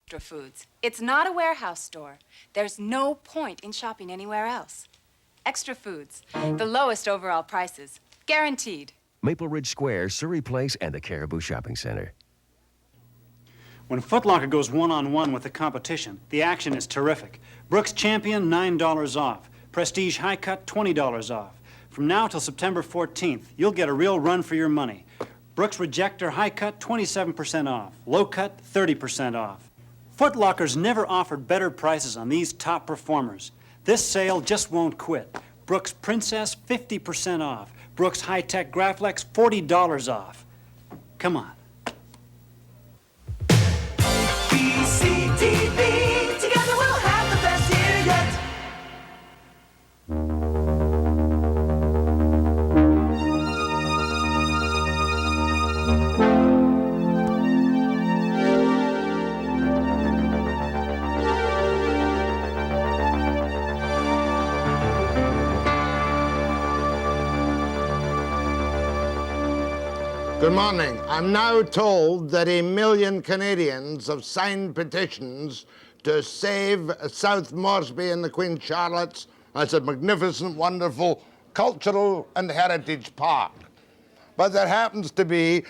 Extra Foods. It's not a warehouse store. There's no point in shopping anywhere else. Extra Foods, the lowest overall prices, guaranteed. Maple Ridge Square, Surrey Place, and the Caribou Shopping Center. When Foot Locker goes one-on-one with the competition, the action is terrific. Brooks Champion, $9 off. Prestige High Cut, $20 off. From now till September 14th, you'll get a real run for your money. Brooks Rejector High Cut, 27% off. Low Cut, 30% off. Foot Locker's never offered better prices on these top performers. This sale just won't quit. Brooks Princess, 50% off. Brooks High-Tech Graflex, $40 off. Come on. BCTV, together we'll have the best year yet. Good morning. I'm now told that 1 million Canadians have signed petitions to save South Moresby and the Queen Charlotte's as a magnificent, wonderful cultural and heritage park. But there happens to be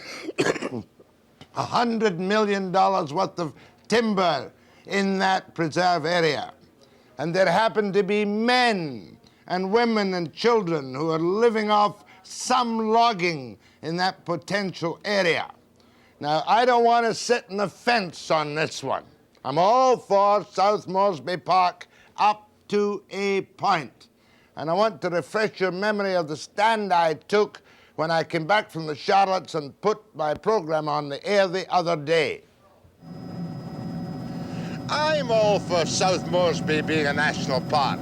$100 million worth of timber in that preserve area. And there happen to be men and women and children who are living off some logging in that potential area. Now, I don't want to sit in the fence on this one. I'm all for South Moresby Park up to a point. And I want to refresh your memory of the stand I took when I came back from the Charlottes and put my program on the air the other day. I'm all for South Moresby being a national park,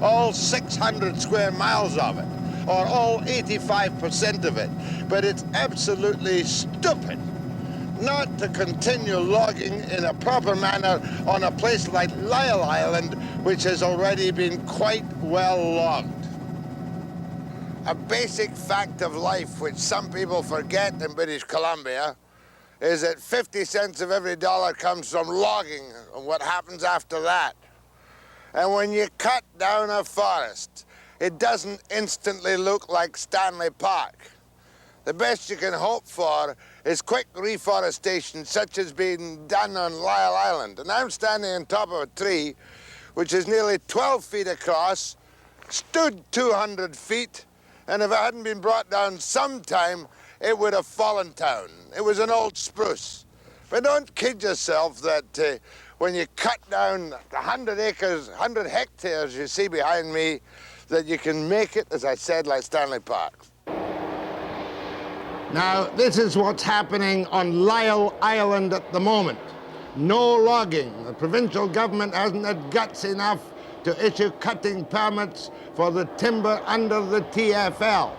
all 600 square miles of it, or all 85% of it, but it's absolutely stupid not to continue logging in a proper manner on a place like Lyell Island, which has already been quite well logged. A basic fact of life which some people forget in British Columbia is that 50 cents of every dollar comes from logging and what happens after that. And when you cut down a forest, it doesn't instantly look like Stanley Park. The best you can hope for is quick reforestation, such as being done on Lyell Island. And I'm standing on top of a tree, which is nearly 12 feet across, stood 200 feet, and if it hadn't been brought down sometime, it would have fallen down. It was an old spruce. But don't kid yourself that when you cut down 100 acres, 100 hectares you see behind me, that you can make it, as I said, like Stanley Park. Now, this is what's happening on Lyell Island at the moment. No logging. The provincial government hasn't had guts enough to issue cutting permits for the timber under the TFL.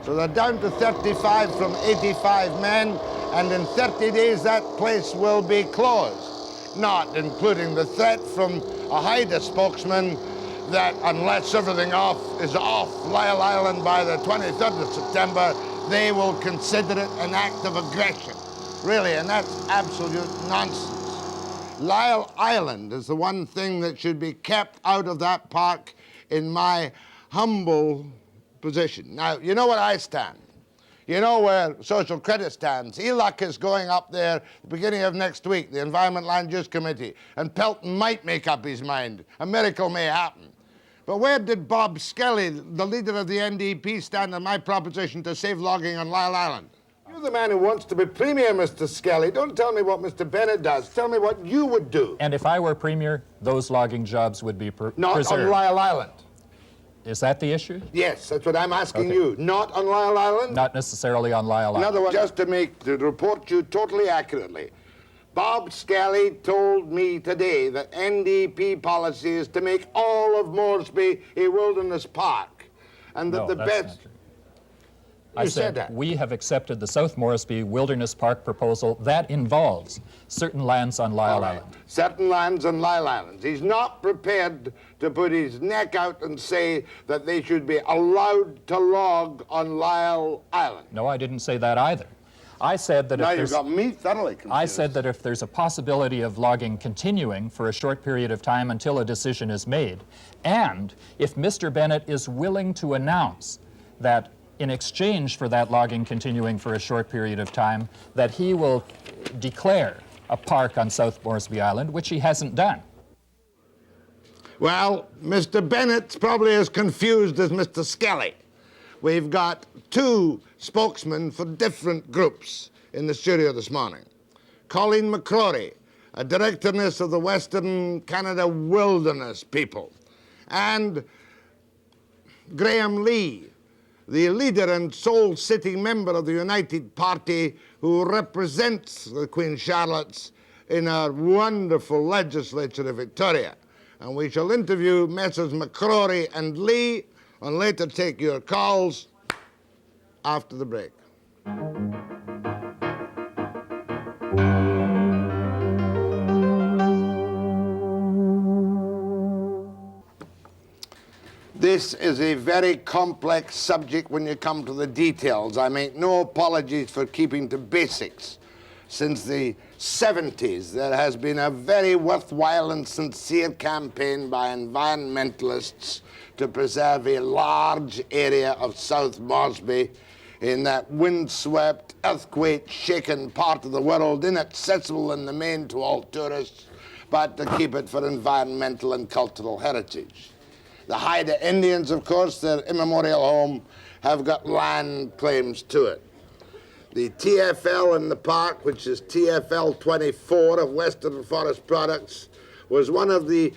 So they're down to 35 from 85 men, and in 30 days that place will be closed. Not including the threat from a Haida spokesman that unless everything is off Lyell Island by the 23rd of September, they will consider it an act of aggression. Really, and that's absolute nonsense. Lyell Island is the one thing that should be kept out of that park in my humble position. Now, you know where I stand. You know where Social Credit stands. ELUC is going up there at the beginning of next week, the Environment Land Use Committee, and Pelton might make up his mind. A miracle may happen. But where did Bob Skelly, the leader of the NDP, stand on my proposition to save logging on Lyell Island? You're the man who wants to be Premier, Mr. Skelly. Don't tell me what Mr. Bennett does. Tell me what you would do. And if I were Premier, those logging jobs would be preserved. Not on Lyell Island. Is that the issue? Yes, that's what I'm asking you. Not on Lyell Island? Not necessarily on Lyell Island. In other words, just to report you totally accurately, Bob Skelly told me today that NDP policy is to make all of Moresby a wilderness park, and that the best... Not true. I said that. We have accepted the South Moresby Wilderness Park proposal. That involves certain lands on Lyell Island. Certain lands on Lyell Island. He's not prepared to put his neck out and say that they should be allowed to log on Lyell Island. No, I didn't say that either. I said that Now if you've there's... got me thoroughly confused. I said that if there's a possibility of logging continuing for a short period of time until a decision is made, and if Mr. Bennett is willing to announce that in exchange for that logging continuing for a short period of time, that he will declare a park on South Moresby Island, which he hasn't done. Well, Mr. Bennett's probably as confused as Mr. Skelly. We've got two spokesmen for different groups in the studio this morning. Colleen McCrory, a directoress of the Western Canada Wilderness People, and Graham Lee, the leader and sole sitting member of the United Party who represents the Queen Charlottes in our wonderful legislature of Victoria. And we shall interview Messrs. McCrory and Lee and later take your calls after the break. This is a very complex subject when you come to the details. I make no apologies for keeping to basics. Since the 70s, there has been a very worthwhile and sincere campaign by environmentalists to preserve a large area of South Moresby in that windswept, earthquake-shaken part of the world, inaccessible in the main to all tourists, but to keep it for environmental and cultural heritage. The Haida Indians, of course, their immemorial home, have got land claims to it. The TFL in the park, which is TFL 24 of Western Forest Products, was one of the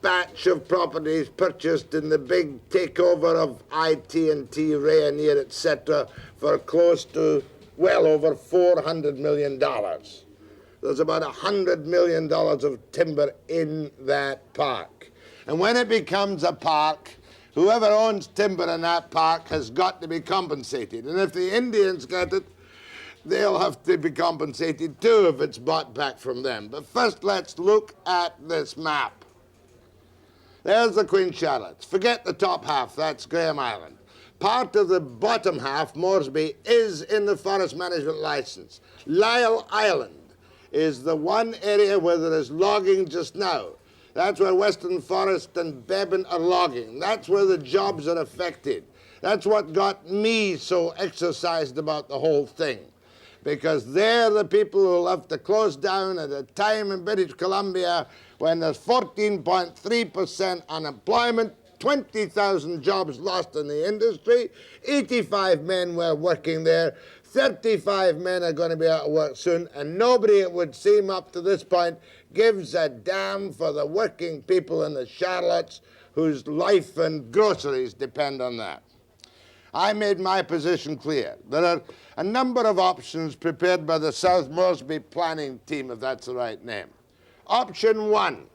batch of properties purchased in the big takeover of IT&T, Rayonier, etc., for close to well over $400 million. There's about $100 million of timber in that park. And when it becomes a park, whoever owns timber in that park has got to be compensated. And if the Indians get it, they'll have to be compensated too if it's bought back from them. But first, let's look at this map. There's the Queen Charlottes. Forget the top half, that's Graham Island. Part of the bottom half, Moresby, is in the Forest Management License. Lyell Island is the one area where there is logging just now. That's where Western Forest and Beban are logging. That's where the jobs are affected. That's what got me so exercised about the whole thing. Because they're the people who will have to close down at a time in British Columbia when there's 14.3% unemployment, 20,000 jobs lost in the industry, 85 men were working there, 35 men are going to be out of work soon, and nobody, it would seem up to this point, gives a damn for the working people in the Charlottes whose life and groceries depend on that. I made my position clear. There are a number of options prepared by the South Moresby planning team, if that's the right name. Option one,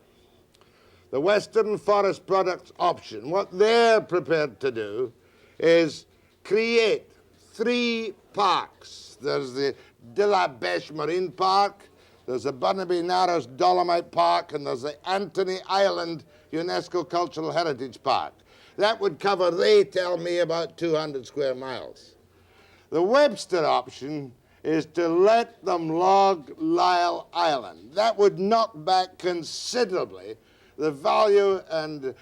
the Western Forest Products option. What they're prepared to do is create 3 parks. There's the De La Beche Marine Park, there's the Burnaby Narrows Dolomite Park, and there's the Anthony Island UNESCO Cultural Heritage Park. That would cover, they tell me, about 200 square miles. The Webster option is to let them log Lyell Island. That would knock back considerably the value and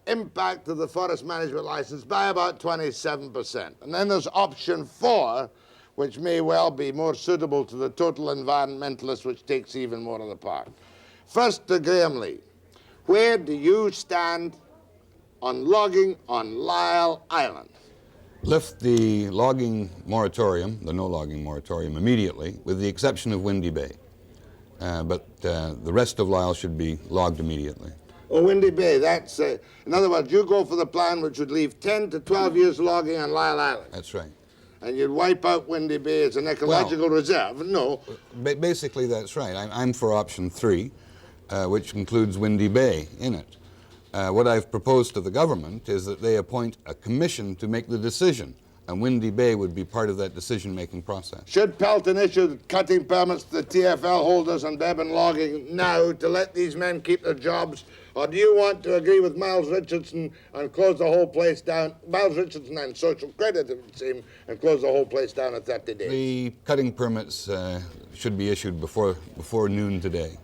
impact of the Forest Management License by about 27%. And then there's option 4, which may well be more suitable to the total environmentalist, which takes even more of the park. First to Graham Lee. Where do you stand on logging on Lyell Island? Lift the logging moratorium, the no logging moratorium, immediately, with the exception of Windy Bay. But the rest of Lyell should be logged immediately. Oh, Windy Bay, that's, in other words, you go for the plan which would leave 10 to 12 years logging on Lyell Island. That's right. And you'd wipe out Windy Bay as an ecological reserve. No. Basically, that's right. I'm for option 3, which includes Windy Bay in it. What I've proposed to the government is that they appoint a commission to make the decision and Windy Bay would be part of that decision-making process. Should Pelton issue cutting permits to the TFL holders and Devon Logging now to let these men keep their jobs? Or do you want to agree with Miles Richardson and close the whole place down? Miles Richardson and Social Credit, it would seem, and close the whole place down in 30 days. The cutting permits should be issued before noon today.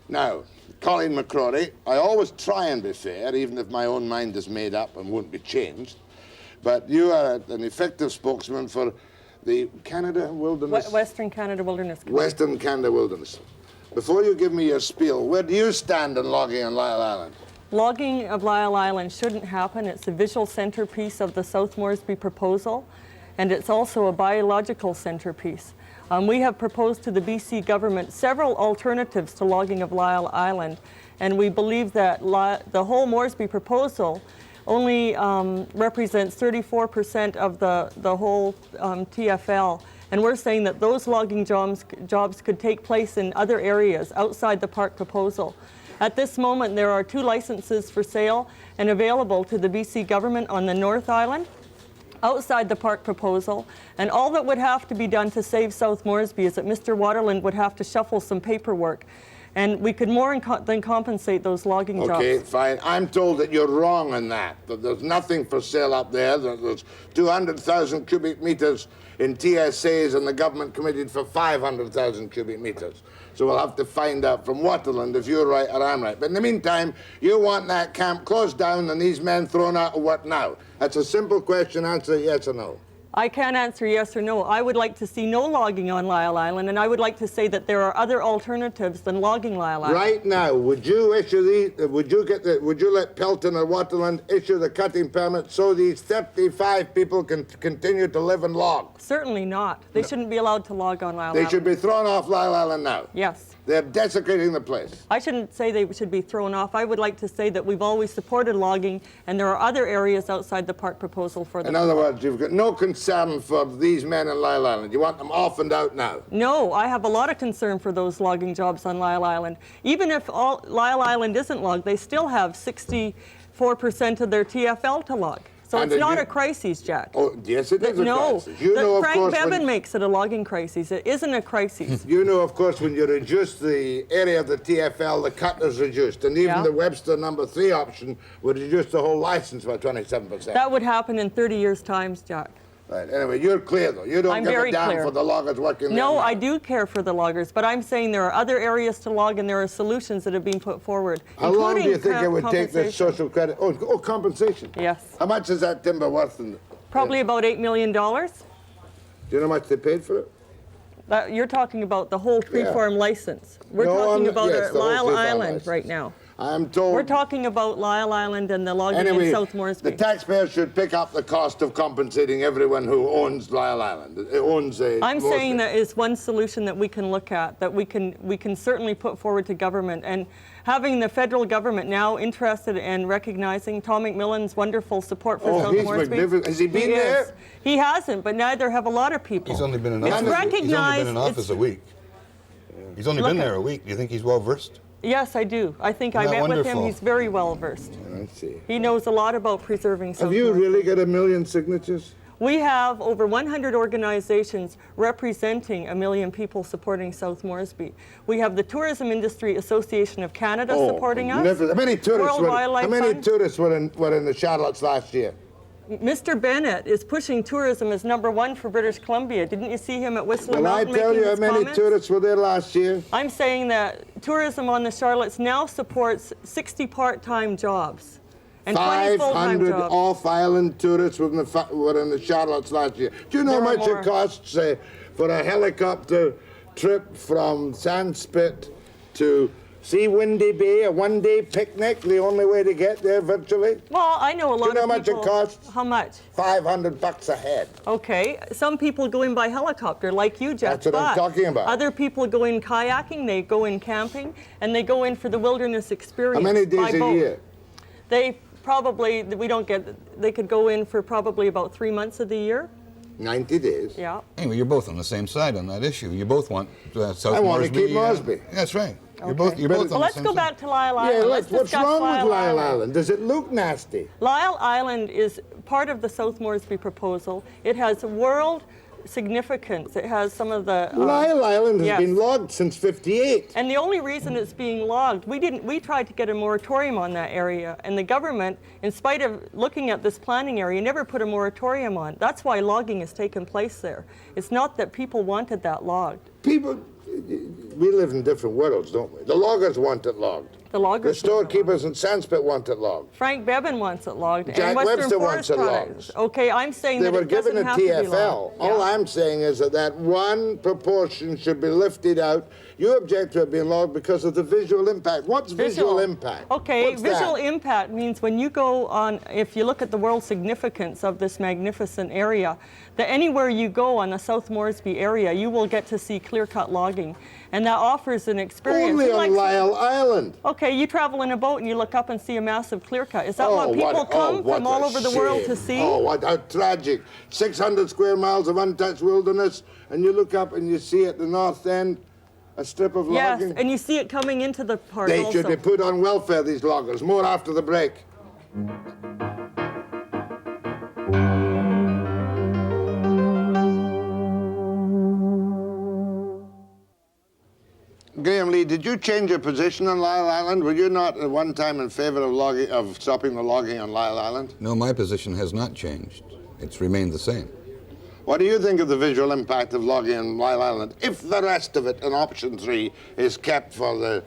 Now, Colleen McCrory, I always try and be fair, even if my own mind is made up and won't be changed. But you are an effective spokesman for the Canada Wilderness... Western Canada Wilderness Commission. Western Canada Wilderness. Before you give me your spiel, where do you stand on logging on Lyell Island? Logging of Lyell Island shouldn't happen. It's a visual centerpiece of the South Moresby proposal, and it's also a biological centerpiece. We have proposed to the BC government several alternatives to logging of Lyell Island, and we believe that the whole Moresby proposal only represents 34% of the whole TFL. And we're saying that those logging jobs could take place in other areas outside the park proposal. At this moment, there are 2 licenses for sale and available to the BC government on the North Island, outside the park proposal. And all that would have to be done to save South Moresby is that Mr. Waterland would have to shuffle some paperwork. And we could more than compensate those logging jobs. Okay, fine. I'm told that you're wrong on that there's nothing for sale up there. There's 200,000 cubic meters in TSAs, and the government committed for 500,000 cubic meters. So we'll have to find out from Waterland if you're right or I'm right. But in the meantime, you want that camp closed down and these men thrown out of work now. That's a simple question. Answer yes or no. I can't answer yes or no. I would like to see no logging on Lyell Island, and I would like to say that there are other alternatives than logging Lyell Island. Right now, would you issue would you let Pelton or Waterland issue the cutting permit so these 35 people can continue to live and log? Certainly not. They shouldn't be allowed to log on Lyell Island. They should be thrown off Lyell Island now. Yes. They're desecrating the place. I shouldn't say they should be thrown off. I would like to say that we've always supported logging, and there are other areas outside the park proposal for them. In other words, you've got no concern for these men in Lyell Island. You want them off and out now. No, I have a lot of concern for those logging jobs on Lyell Island. Even if Lyell Island isn't logged, they still have 64% of their TFL to log. So it's not a crisis, Jack. Oh, yes, it is a crisis. You know, of Frank course, Bevan makes it a logging crisis. It isn't a crisis. You know, of course, when you reduce the area of the TFL, the cut is reduced. And even the Webster number 3 option would reduce the whole license by 27%. That would happen in 30 years' time, Jack. Right. Anyway, you're clear, though. You don't give a damn for the loggers working there. No, I do care for the loggers, but I'm saying there are other areas to log, and there are solutions that have been put forward. How long do you think it would take this social credit? Oh, compensation. Yes. How much is that timber worth? Probably about $8 million. Do you know how much they paid for it? You're talking about the whole preform license. We're talking about Lyell Island right now. I'm told... We're talking about Lyell Island and the logging in South Moresby. The taxpayers should pick up the cost of compensating everyone who owns Lyell Island. It owns a... I'm saying that is one solution that we can look at, that we can certainly put forward to government. And having the federal government now interested in recognizing Tom McMillan's wonderful support for South Moresby. Has he been there? He hasn't, but neither have a lot of people. He's only been in office a week. He's only been there a week. Do you think he's well versed? Yes, I do. I think I met with him. He's very well versed. I see. He knows a lot about preserving South Moresby. Have you really got 1 million signatures? We have over 100 organizations representing 1 million people supporting South Moresby. We have the Tourism Industry Association of Canada supporting us. How many tourists were in the Charlottes last year? Mr. Bennett is pushing tourism as #1 for British Columbia. Didn't you see him at Whistler Mountain making his comments? Well, I tell you how many tourists were there last year. I'm saying that tourism on the Charlottes now supports 60 part-time jobs and 20 full-time jobs. 500 off-island tourists were in the Charlottes last year. Do you know how much it costs for a helicopter trip from Sandspit to see Windy Bay, a one-day picnic, the only way to get there virtually? Well, I know a lot of people... Do you know how much it costs? How much? $500 a head. Okay. Some people go in by helicopter, like you, Jeff. That's what I'm talking about. Other people go in kayaking, they go in camping, and they go in for the wilderness experience. How many days a year? They probably, they could go in for probably about 3 months of the year. 90 days. Yeah. Anyway, you're both on the same side on that issue. You both want South Moresby. I want to keep Moresby. That's right. Okay. You're both on let's go back to Lyell Island. Yeah, let's what's discuss wrong with Lyell Island? Does it look nasty? Lyell Island is part of the South Moresby proposal. It has world significance. It has some of the... Lyell Island has yes. been logged since '58. And the only reason it's being logged, we tried to get a moratorium on that area, and the government, in spite of looking at this planning area, never put a moratorium on. That's why logging has taken place there. It's not that people wanted that logged. People, we live in different worlds, don't we? The loggers want it logged. The loggers. The storekeepers in Sandspit want it logged. Frank Bevan wants it logged. Jack and Western Webster wants Forest it Products. logged. Okay, I'm saying They that were it given doesn't a have to be TFL. logged. All Yeah. I'm saying is that one proportion should be lifted out. You object to it being logged because of the visual impact. What's visual impact? Okay, What's visual that? impact means when you go on, if you look at the world significance of this magnificent area, that anywhere you go on the South Moresby area, you will get to see clear-cut logging. And that offers an experience. Only You on like- Lyell Island. Okay, you travel in a boat and you look up and see a massive clear-cut. Is that what people come what from all a over the world shame. to see? Oh, what how tragic. 600 square miles of untouched wilderness, and you look up and you see at the north end a strip of Yes, logging. and you see it coming into the park They also. should be put on welfare, these loggers. More after the break. Graham Lee, did you change your position on Lyell Island? Were you not at one time in favor of logging, of stopping the logging on Lyell Island? No, my position has not changed. It's remained the same. What do you think of the visual impact of logging on Lyell Island if the rest of it in option 3 is kept for the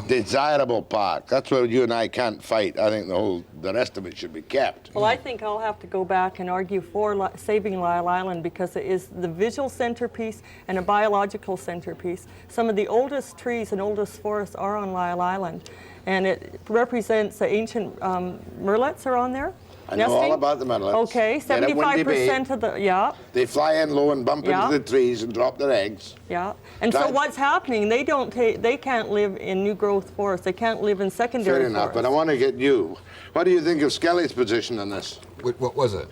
desirable park? That's where you and I can't fight. I think the rest of it should be kept. Well, I think I'll have to go back and argue for saving Lyell Island because it is the visual centerpiece and a biological centerpiece. Some of the oldest trees and oldest forests are on Lyell Island, and it represents the ancient murrelets are on there. I know nesting. all about the murrelets. Okay, They're at Windy Bay. 75% of the, yeah. They fly in low and bump Yeah. into the trees and drop their eggs. Yeah, and so Right. what's happening, they can't live in new growth forests. They can't live in secondary Fair enough, forests. but I want to get you. What do you think of Skelly's position on this? What was it?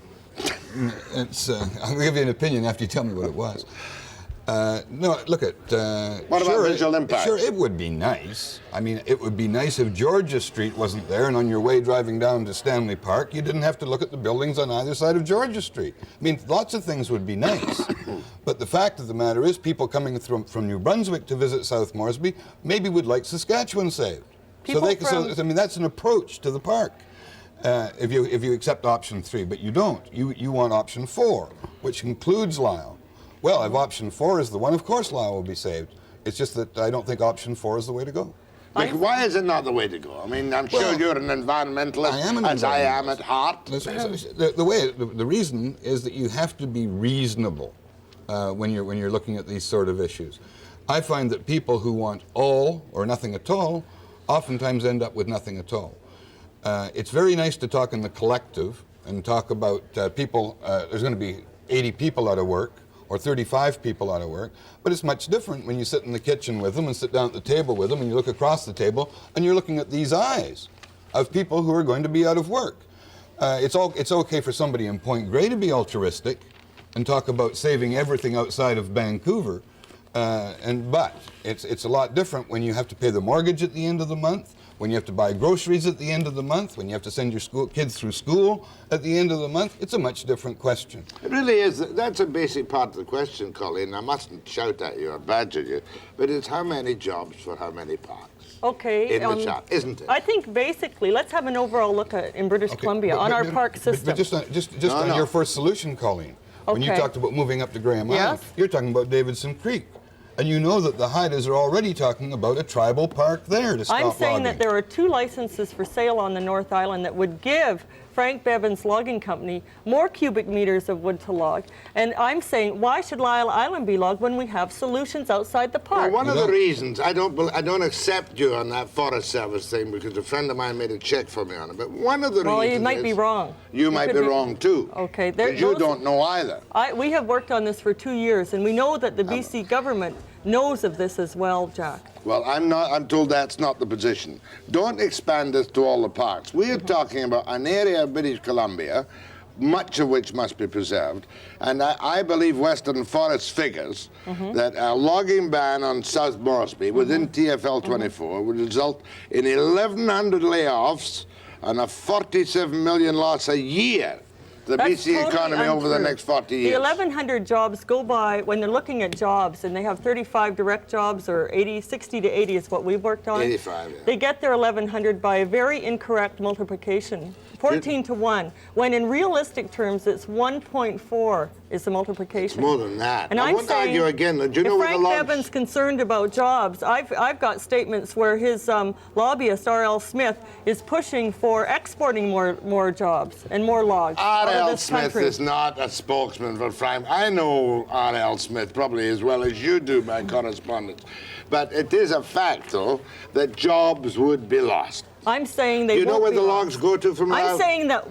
I'll give you an opinion after you tell me what it was. No, look at... What about visual impact? Sure, it would be nice. I mean, it would be nice if Georgia Street wasn't there and on your way driving down to Stanley Park, you didn't have to look at the buildings on either side of Georgia Street. I mean, lots of things would be nice. But the fact of the matter is people coming from New Brunswick to visit South Moresby maybe would like Saskatchewan saved. People I mean, that's an approach to the park. If you accept option 3, but you don't. You want option 4, which includes Lyell. Well, if option 4 is the one, of course Lyell will be saved. It's just that I don't think option 4 is the way to go. Like, why is it not the way to go? I mean, I'm sure you're an environmentalist, I am an as I am environmentalist. at heart. The reason is that you have to be reasonable when you're looking at these sort of issues. I find that people who want all or nothing at all oftentimes end up with nothing at all. It's very nice to talk in the collective and talk about people. There's going to be 80 people out of work or 35 people out of work, but it's much different when you sit in the kitchen with them and sit down at the table with them and you look across the table and you're looking at these eyes of people who are going to be out of work. It's okay for somebody in Point Grey to be altruistic and talk about saving everything outside of Vancouver, but it's a lot different when you have to pay the mortgage at the end of the month, when you have to buy groceries at the end of the month, when you have to send your kids through school at the end of the month. It's a much different question. It really is. That's a basic part of the question, Colleen. I mustn't shout at you or badger you, but it's how many jobs for how many parks? Okay. In the chat, isn't it? I think basically, let's have an overall look at in British Columbia on our park system. But just on your first solution, Colleen, when you Okay. talked about moving up to Graham Island, Yes. you're talking about Davidson Creek. And you know that the Haidas are already talking about a tribal park there to stop I'm saying logging. that there are 2 licenses for sale on the North Island that would give Frank Bevan's logging company more cubic meters of wood to log. And I'm saying, why should Lyell Island be logged when we have solutions outside the Well, park? one of the reasons I don't accept you on that Forest Service thing because a friend of mine made a check for me on it. But one of the Well, reasons you might be is wrong. You might could be wrong too. Okay, Because you don't know either. We have worked on this for 2 years, and we know that the BC government knows of this as well, Jack. Well, I'm told that's not the position. Don't expand this to all the parks. We are talking about an area of British Columbia, much of which must be preserved. And I believe Western Forest figures that a logging ban on South Moresby within TFL 24 would result in 1,100 layoffs and a 47 million loss a year the That's BC totally economy over the untrue. next 40 years. The 1,100 jobs go by, when they're looking at jobs, and they have 35 direct jobs, or 60 to 80 is what we've worked on. 85, yeah. They get their 1,100 by a very incorrect multiplication, 14 to 1, when in realistic terms it's 1.4 is the multiplication. More than that. And I I'm won't saying, argue again. Do you know if where Frank the logs... Bevan's concerned about jobs, I've got statements where his lobbyist, R.L. Smith, is pushing for exporting more jobs and more logs out of R.L. this Smith country. is not a spokesman for Frank. I know R.L. Smith probably as well as you do by correspondence. But it is a fact, though, that jobs would be lost. I'm saying they Do you know won't where be the lost. logs go to from now? I'm saying that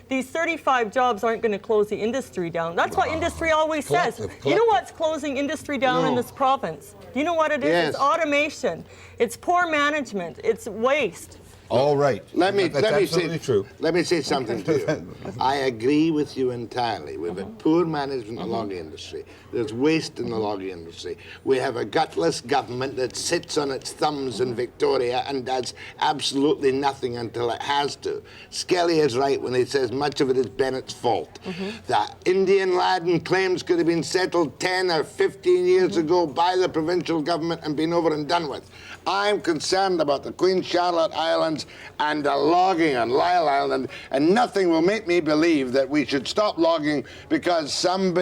these 35 jobs aren't going to close the industry down. That's what industry always says. Collective. You know what's closing industry down in this province? Do you know what it is? Yes. It's automation. It's poor management. It's waste. All right. That's absolutely true. Let me say something to you. I agree with you entirely. We've had poor management in the logging industry. There's waste in the logging industry. We have a gutless government that sits on its thumbs in Victoria and does absolutely nothing until it has to. Skelly is right when he says much of it is Bennett's fault. The Indian Laden claims could have been settled 10 or 15 years ago by the provincial government and been over and done with. I'm concerned about the Queen Charlotte Islands and the logging on Lyell Island, and nothing will make me believe that we should stop logging because some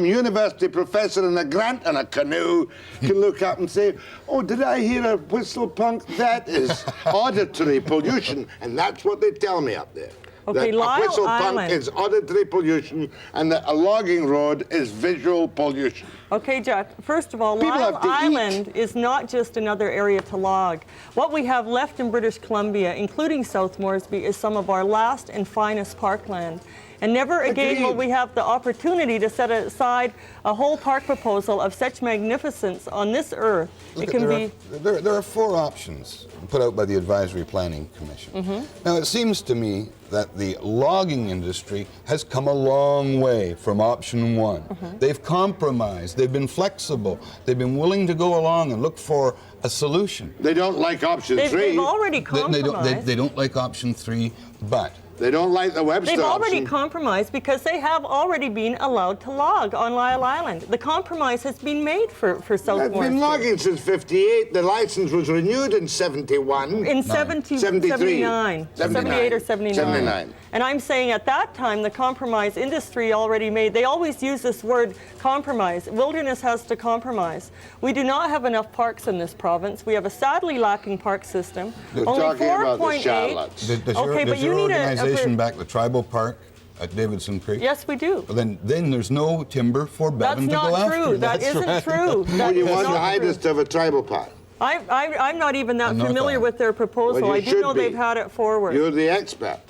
university professor in a grant and a canoe can look up and say, oh, did I hear a whistle punk? That is auditory pollution, and that's what they tell me up there. Okay, That a Lyell whistle punk Island. is auditory pollution and that a logging road is visual pollution. Okay, Jack, first of all, People Lyell have to eat. Island is not just another area to log. What we have left in British Columbia, including South Moresby, is some of our last and finest parkland. And never again will Agreed. we have the opportunity to set aside a whole park proposal of such magnificence on this earth. Look, It can be... there are 4 options put out by the Advisory Planning Commission. Now, it seems to me that the logging industry has come a long way from option 1. They've compromised, they've been flexible, they've been willing to go along and look for a solution. They don't like option 3. They've already compromised. They don't like option 3, but They don't like the Webster They've already option. compromised because they have already been allowed to log on Lyell Island. The compromise has been made for South They've Moresby. been logging since 58. The license was renewed in 71. In 73. 79, 78 or 79. 79. And I'm saying at that time, the compromise industry already made, they always use this word compromise. Wilderness has to compromise. We do not have enough parks in this province. We have a sadly lacking park system. We're Only talking about the 4.8. Charlottes. does your organization back the tribal park at Davidson Creek? Yes, we do. Well, then there's no timber for That's Bevan to go not after. true. That That's isn't right. true. Oh, That you is want to not hide true. us to have a tribal park. I'm not even that I'm not familiar that. with their proposal. Well, I you do should know be. they've had it forward. You're the expert.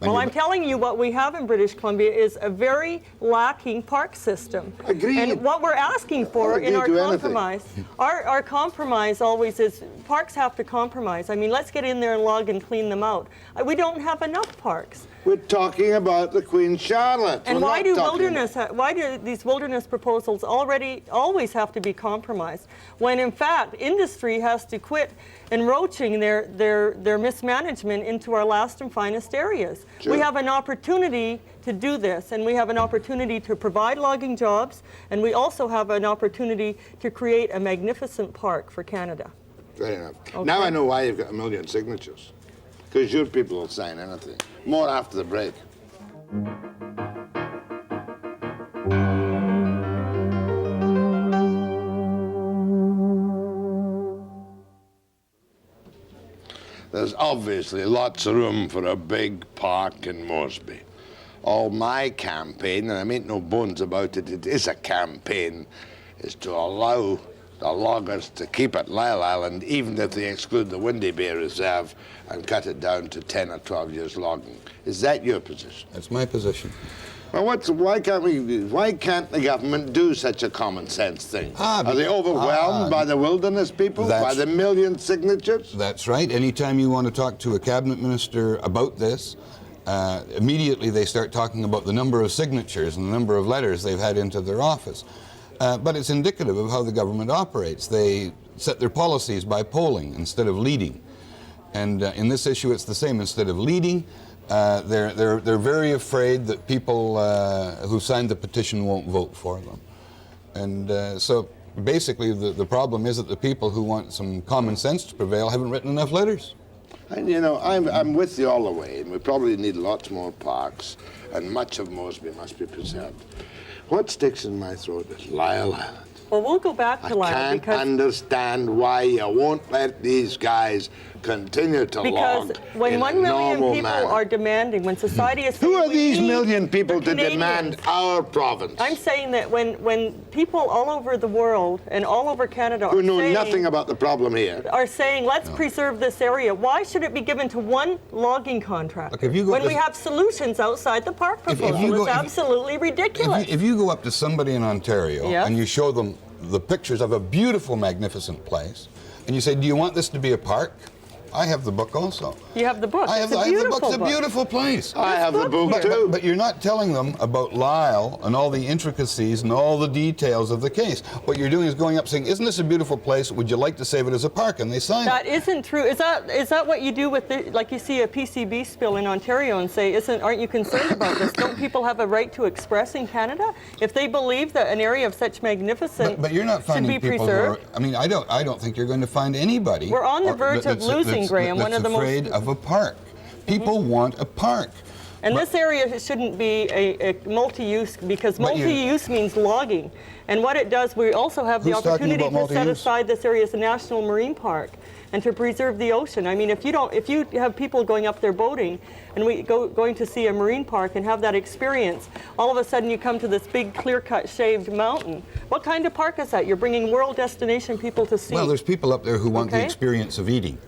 Well, I'm telling you what we have in British Columbia is a very lacking park system. Agreed. And what we're asking for I'll in our agree to anything. compromise, our compromise always is parks have to compromise. I mean, let's get in there and log and clean them out. We don't have enough parks. We're talking about the Queen Charlotte. And We're why not do talking- why do these wilderness proposals always have to be compromised? When in fact industry has to quit enroaching their mismanagement into our last and finest areas. Sure. We have an opportunity to do this, and we have an opportunity to provide logging jobs, and we also have an opportunity to create a magnificent park for Canada. Fair enough. Okay. Now I know why you've got 1 million signatures. Because your people will sign anything. More after the break. There's obviously lots of room for a big park in Moresby. All my campaign, and I make no bones about it, it is a campaign, is to allow the loggers to keep at Lyell Island, even if they exclude the Windy Bay Reserve and cut it down to 10 or 12 years logging. Is that your position? That's my position. Well, why can't the government do such a common sense thing? Are they overwhelmed by the wilderness people, by the 1 million signatures? That's right. Anytime you want to talk to a cabinet minister about this, immediately they start talking about the number of signatures and the number of letters they've had into their office. But it's indicative of how the government operates. They set their policies by polling instead of leading. And in this issue, it's the same. Instead of leading, They're very afraid that people who signed the petition won't vote for them. And so basically the problem is that the people who want some common sense to prevail haven't written enough letters. And you know, I'm with you all the way, and we probably need lots more parks, and much of Moresby must be preserved. What sticks in my throat is Lyell Island. Well, we'll go back to Lyell I can't because understand why you won't let these guys continue to because log when in 1 a million normal people manner. are demanding, when society is Who saying are we these need million people the to demand Canadians. our province? I'm saying that when people all over the world and all over Canada who are know saying, nothing about the problem here. are saying, let's preserve this area, why should it be given to one logging contractor Look, if you go when to- we have solutions outside the park If proposal? you go- It's absolutely ridiculous. If you go up to somebody in Ontario Yes. and you show them the pictures of a beautiful, magnificent place, and you say, do you want this to be a park? I have the book also. You have the book. I It's have a the beautiful book. It's a book. beautiful place. I have the book too. But you're not telling them about Lyell and all the intricacies and all the details of the case. What you're doing is going up saying, isn't this a beautiful place? Would you like to save it as a park? And they sign That it. isn't true. Is that what you do with the, like you see a PCB spill in Ontario and say, aren't you concerned about this? Don't people have a right to express in Canada? If they believe that an area of such magnificent But you're not should finding be people preserved. who are, I mean, I don't think you're going to find anybody. We're on the verge of losing, Graham, one of the most- afraid of a park. People want a park. And But- this area shouldn't be a multi-use, because But you- multi-use means logging. And what it does, we also have the Who's talking opportunity about to set multi-use? aside this area as a national marine park and to preserve the ocean. I mean, if you have people going up there boating and going to see a marine park and have that experience, all of a sudden you come to this big clear-cut shaved mountain. What kind of park is that? You're bringing world destination people to see. Well, there's people up there who want the Okay. experience of eating.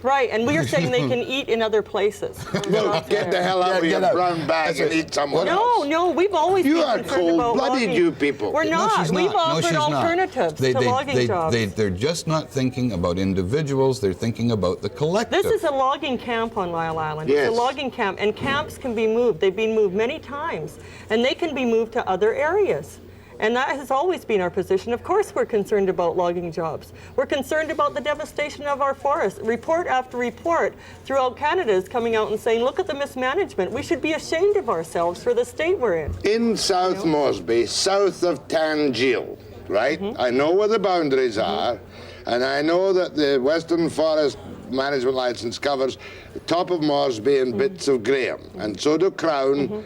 Right, and we are saying they can eat in other places. Look, get the hell out of Get your out. brown bag and eat somewhere else. No, we've always You been are concerned about cold-blooded, logging. you people. We're No, not. she's We've not. No, offered she's not. alternatives to logging jobs. They're just not thinking about individuals. They're thinking about the collective. This is a logging camp on Lyell Island. Yes. It's a logging camp, and camps can be moved. They've been moved many times, and they can be moved to other areas. And that has always been our position. Of course we're concerned about logging jobs. We're concerned about the devastation of our forests. Report after report throughout Canada is coming out and saying, look at the mismanagement. We should be ashamed of ourselves for the state we're in. In South Moresby, south of Tangiel, right? I know where the boundaries are, and I know that the Western Forest Management License covers the top of Moresby and bits of Graham, and so do Crown,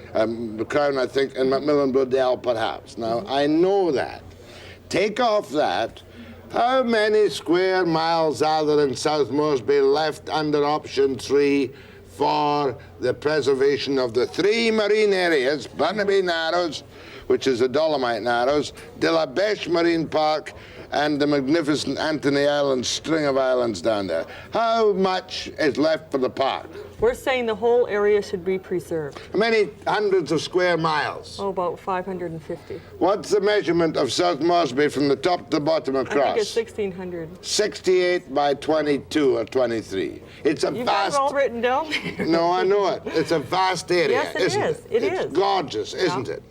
Crown I think, and Macmillan Bloodell perhaps. Now, I know that. Take off that, how many square miles are there in South Moresby left under option 3 for the preservation of the 3 marine areas, Burnaby Narrows, which is the Dolomite Narrows, De La Beche Marine Park, and the magnificent Anthony Island string of islands down there. How much is left for the park? We're saying the whole area should be preserved. How many hundreds of square miles? Oh, about 550. What's the measurement of South Moresby from the top to the bottom I think across? it's 1,600. 68 by 22 or 23. It's a You've got vast... it all written down there. No, I know it. It's a vast area, Yes, it isn't is. it? It it's is. gorgeous, isn't it?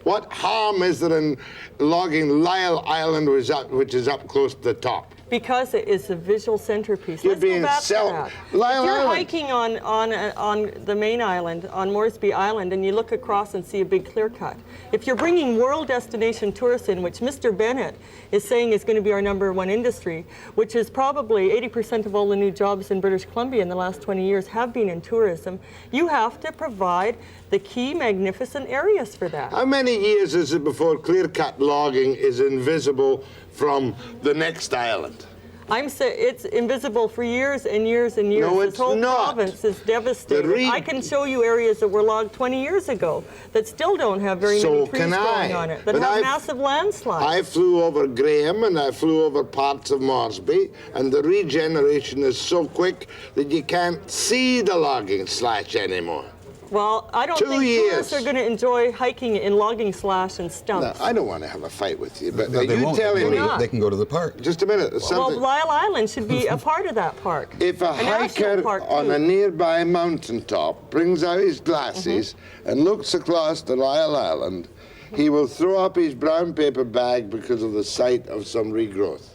What harm is there in logging Lyell Island, which is up close to the top? Because it is a visual centerpiece. You're Let's go being back to self- that. Lyell If you're Island. hiking on the main island, on Moresby Island, and you look across and see a big clear cut, if you're bringing world destination tourists in, which Mr. Bennett is saying is going to be our #1 industry, which is probably 80% of all the new jobs in British Columbia in the last 20 years have been in tourism, you have to provide the key magnificent areas for that. How many years is it before clear-cut logging is invisible from the next island? I'm saying it's invisible for years and years and years. No, this it's whole not. province is devastated. The I can show you areas that were logged 20 years ago that still don't have very So many trees can I. growing on it, that But have I've- massive landslides. I flew over Graham and I flew over parts of Moresby, and the regeneration is so quick that you can't see the logging slash anymore. Well, I don't 2 think years. tourists are going to enjoy hiking in logging slash and Now, stumps. I don't want to have a fight with you, but No, are they you won't. telling me... not. They can go to the park. Just a minute. Well, Something. Lyell Island should be a part of that park. If a national hiker park, on too. a nearby mountaintop brings out his glasses and looks across the Lyell Island, he will throw up his brown paper bag because of the sight of some regrowth.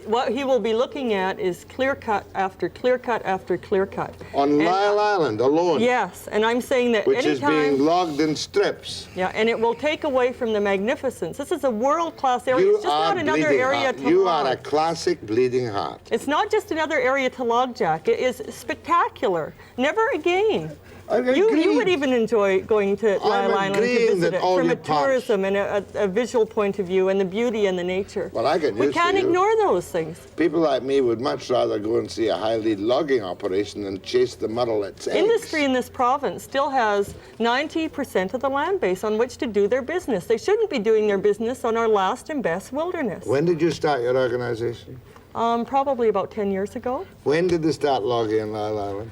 What he will be looking at is clear cut after clear cut after clear cut. On Lyell Island alone. Yes, and I'm saying that Which is being anytime, logged in strips. yeah, and it will take away from the magnificence. This is a world-class area. You It's just are not another bleeding area heart. to You log. are a classic bleeding heart. It's not just another area to log, Jack. It is spectacular. Never again. You would even enjoy going to Lyell Island to agreeing visit that it all from your a tourism and a visual point of view and the beauty and the nature. Well, I get We used can't to you. ignore those things. People like me would much rather go and see a high-lead logging operation than chase the muddlet's eggs. Industry in this province still has 90% of the land base on which to do their business. They shouldn't be doing their business on our last and best wilderness. When did you start your organization? Probably about 10 years ago. When did they start logging in Lyell Island?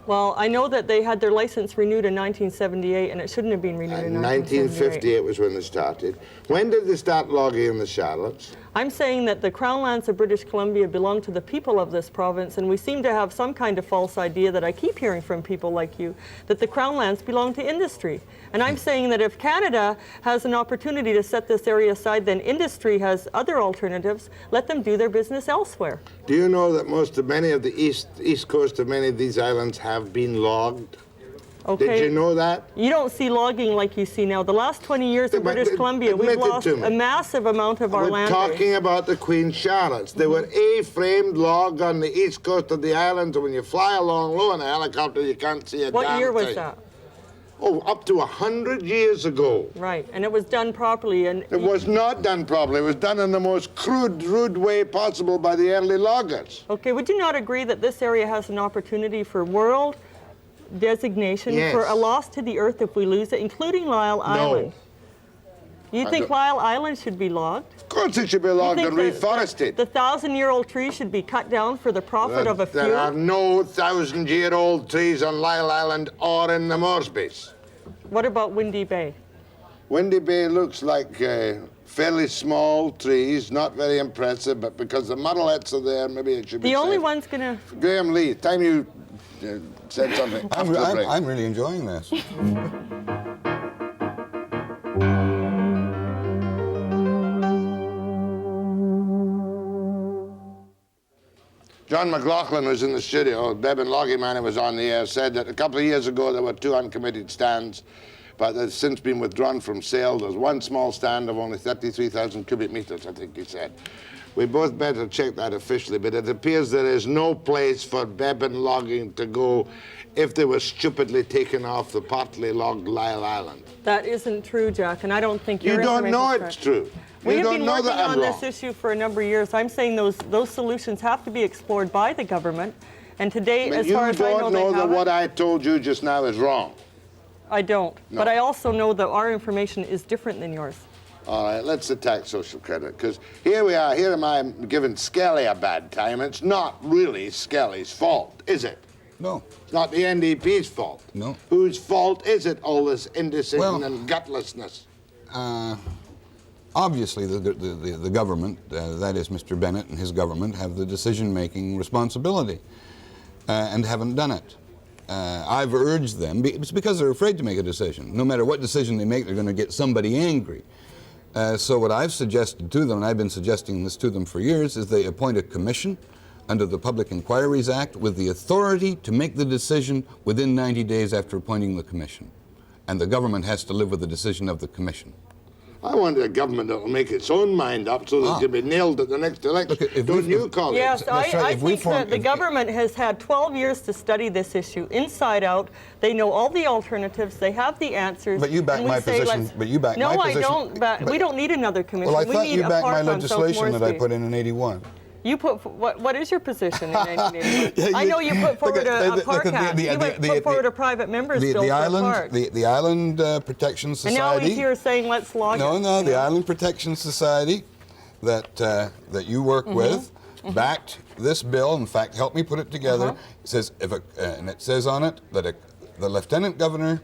Well, I know that they had their license renewed in 1978, and it shouldn't have been renewed in 1978. 1958 was when they started. When did they start logging in the Charlottes? I'm saying that the Crown lands of British Columbia belong to the people of this province, and we seem to have some kind of false idea that I keep hearing from people like you, that the Crown lands belong to industry. And I'm saying that if Canada has an opportunity to set this area aside, then industry has other alternatives. Let them do their business elsewhere. Do you know that many of the east coast of many of these islands have been logged? Okay. Did you know that? You don't see logging like you see now. The last 20 years in But British Columbia, we've admit it lost to me. a massive amount of our We're land base. talking about the Queen Charlottes. They were A-framed logged on the east coast of the islands, and when you fly along low in a helicopter, you can't see a damn What year was thing. that? Oh, up to 100 years ago. Right, and it was done properly. And It was not done properly. It was done in the most crude, rude way possible by the early loggers. Okay, would you not agree that this area has an opportunity for world designation Yes. for a loss to the earth if we lose it, including Lyell Island? You think Lyell Island should be logged? Of course it should be You logged think and reforested. the 1,000-year-old tree should be cut down for the profit of a few? There are no 1,000-year-old trees on Lyell Island or in the Moresbys. What about Windy Bay? Windy Bay looks like fairly small trees, not very impressive, but because the muddleheads are there, maybe it should be The only saved. one's going to... Graham Lee, time you said something. after the break. I'm really enjoying this. John McLaughlin was in the studio. Bevan Logging-Man, who was on the air, said that a couple of years ago there were 2 uncommitted stands, but they've since been withdrawn from sale. There's one small stand of only 33,000 cubic meters, I think he said. We both better check that officially, but it appears there is no place for Bevan Logging to go if they were stupidly taken off the partly logged Lyell Island. That isn't true, Jack, and I don't think You your don't know information's it's correct. true. We You have don't been know working that I'm on wrong. this issue for a number of years. I'm saying those solutions have to be explored by the government, and today, But as you far as I know, don't they know that haven't. what I told you just now is wrong. I don't, No. but I also know that our information is different than yours. All right, let's attack social credit, because here we are, here am I giving Skelly a bad time. It's not really Skelly's fault, is it? No. It's not the NDP's fault. No. Whose fault is it, all this indecision Well- and gutlessness? Obviously, the government, that is Mr. Bennett and his government, have the decision-making responsibility and haven't done it. I've urged them, it's because they're afraid to make a decision. No matter what decision they make, they're going to get somebody angry. So what I've suggested to them, and I've been suggesting this to them for years, is they appoint a commission under the Public Inquiries Act with the authority to make the decision within 90 days after appointing the commission. And the government has to live with the decision of the commission. I want a government that will make its own mind up so that it can be nailed at the next election. Look, if Don't we- you call Yes, it? That's right. I If we think form- that the if- government has had 12 years to study this issue inside out. They know all the alternatives. They have the answers. But you back and we my say, position- let's- but you back no, my position- No, I don't. but- We don't need another commission. Well, I we thought need you a backed park my on South legislation that I Moresby. put in 81. You put what is your position in 1981? I know you put forward a park act. You put forward a private members bill for a park. The Island Protection Society. And now he's here saying let's log it. No, the Island Protection Society that you work with backed this bill. In fact, helped me put it together. It says and it says on it that the Lieutenant Governor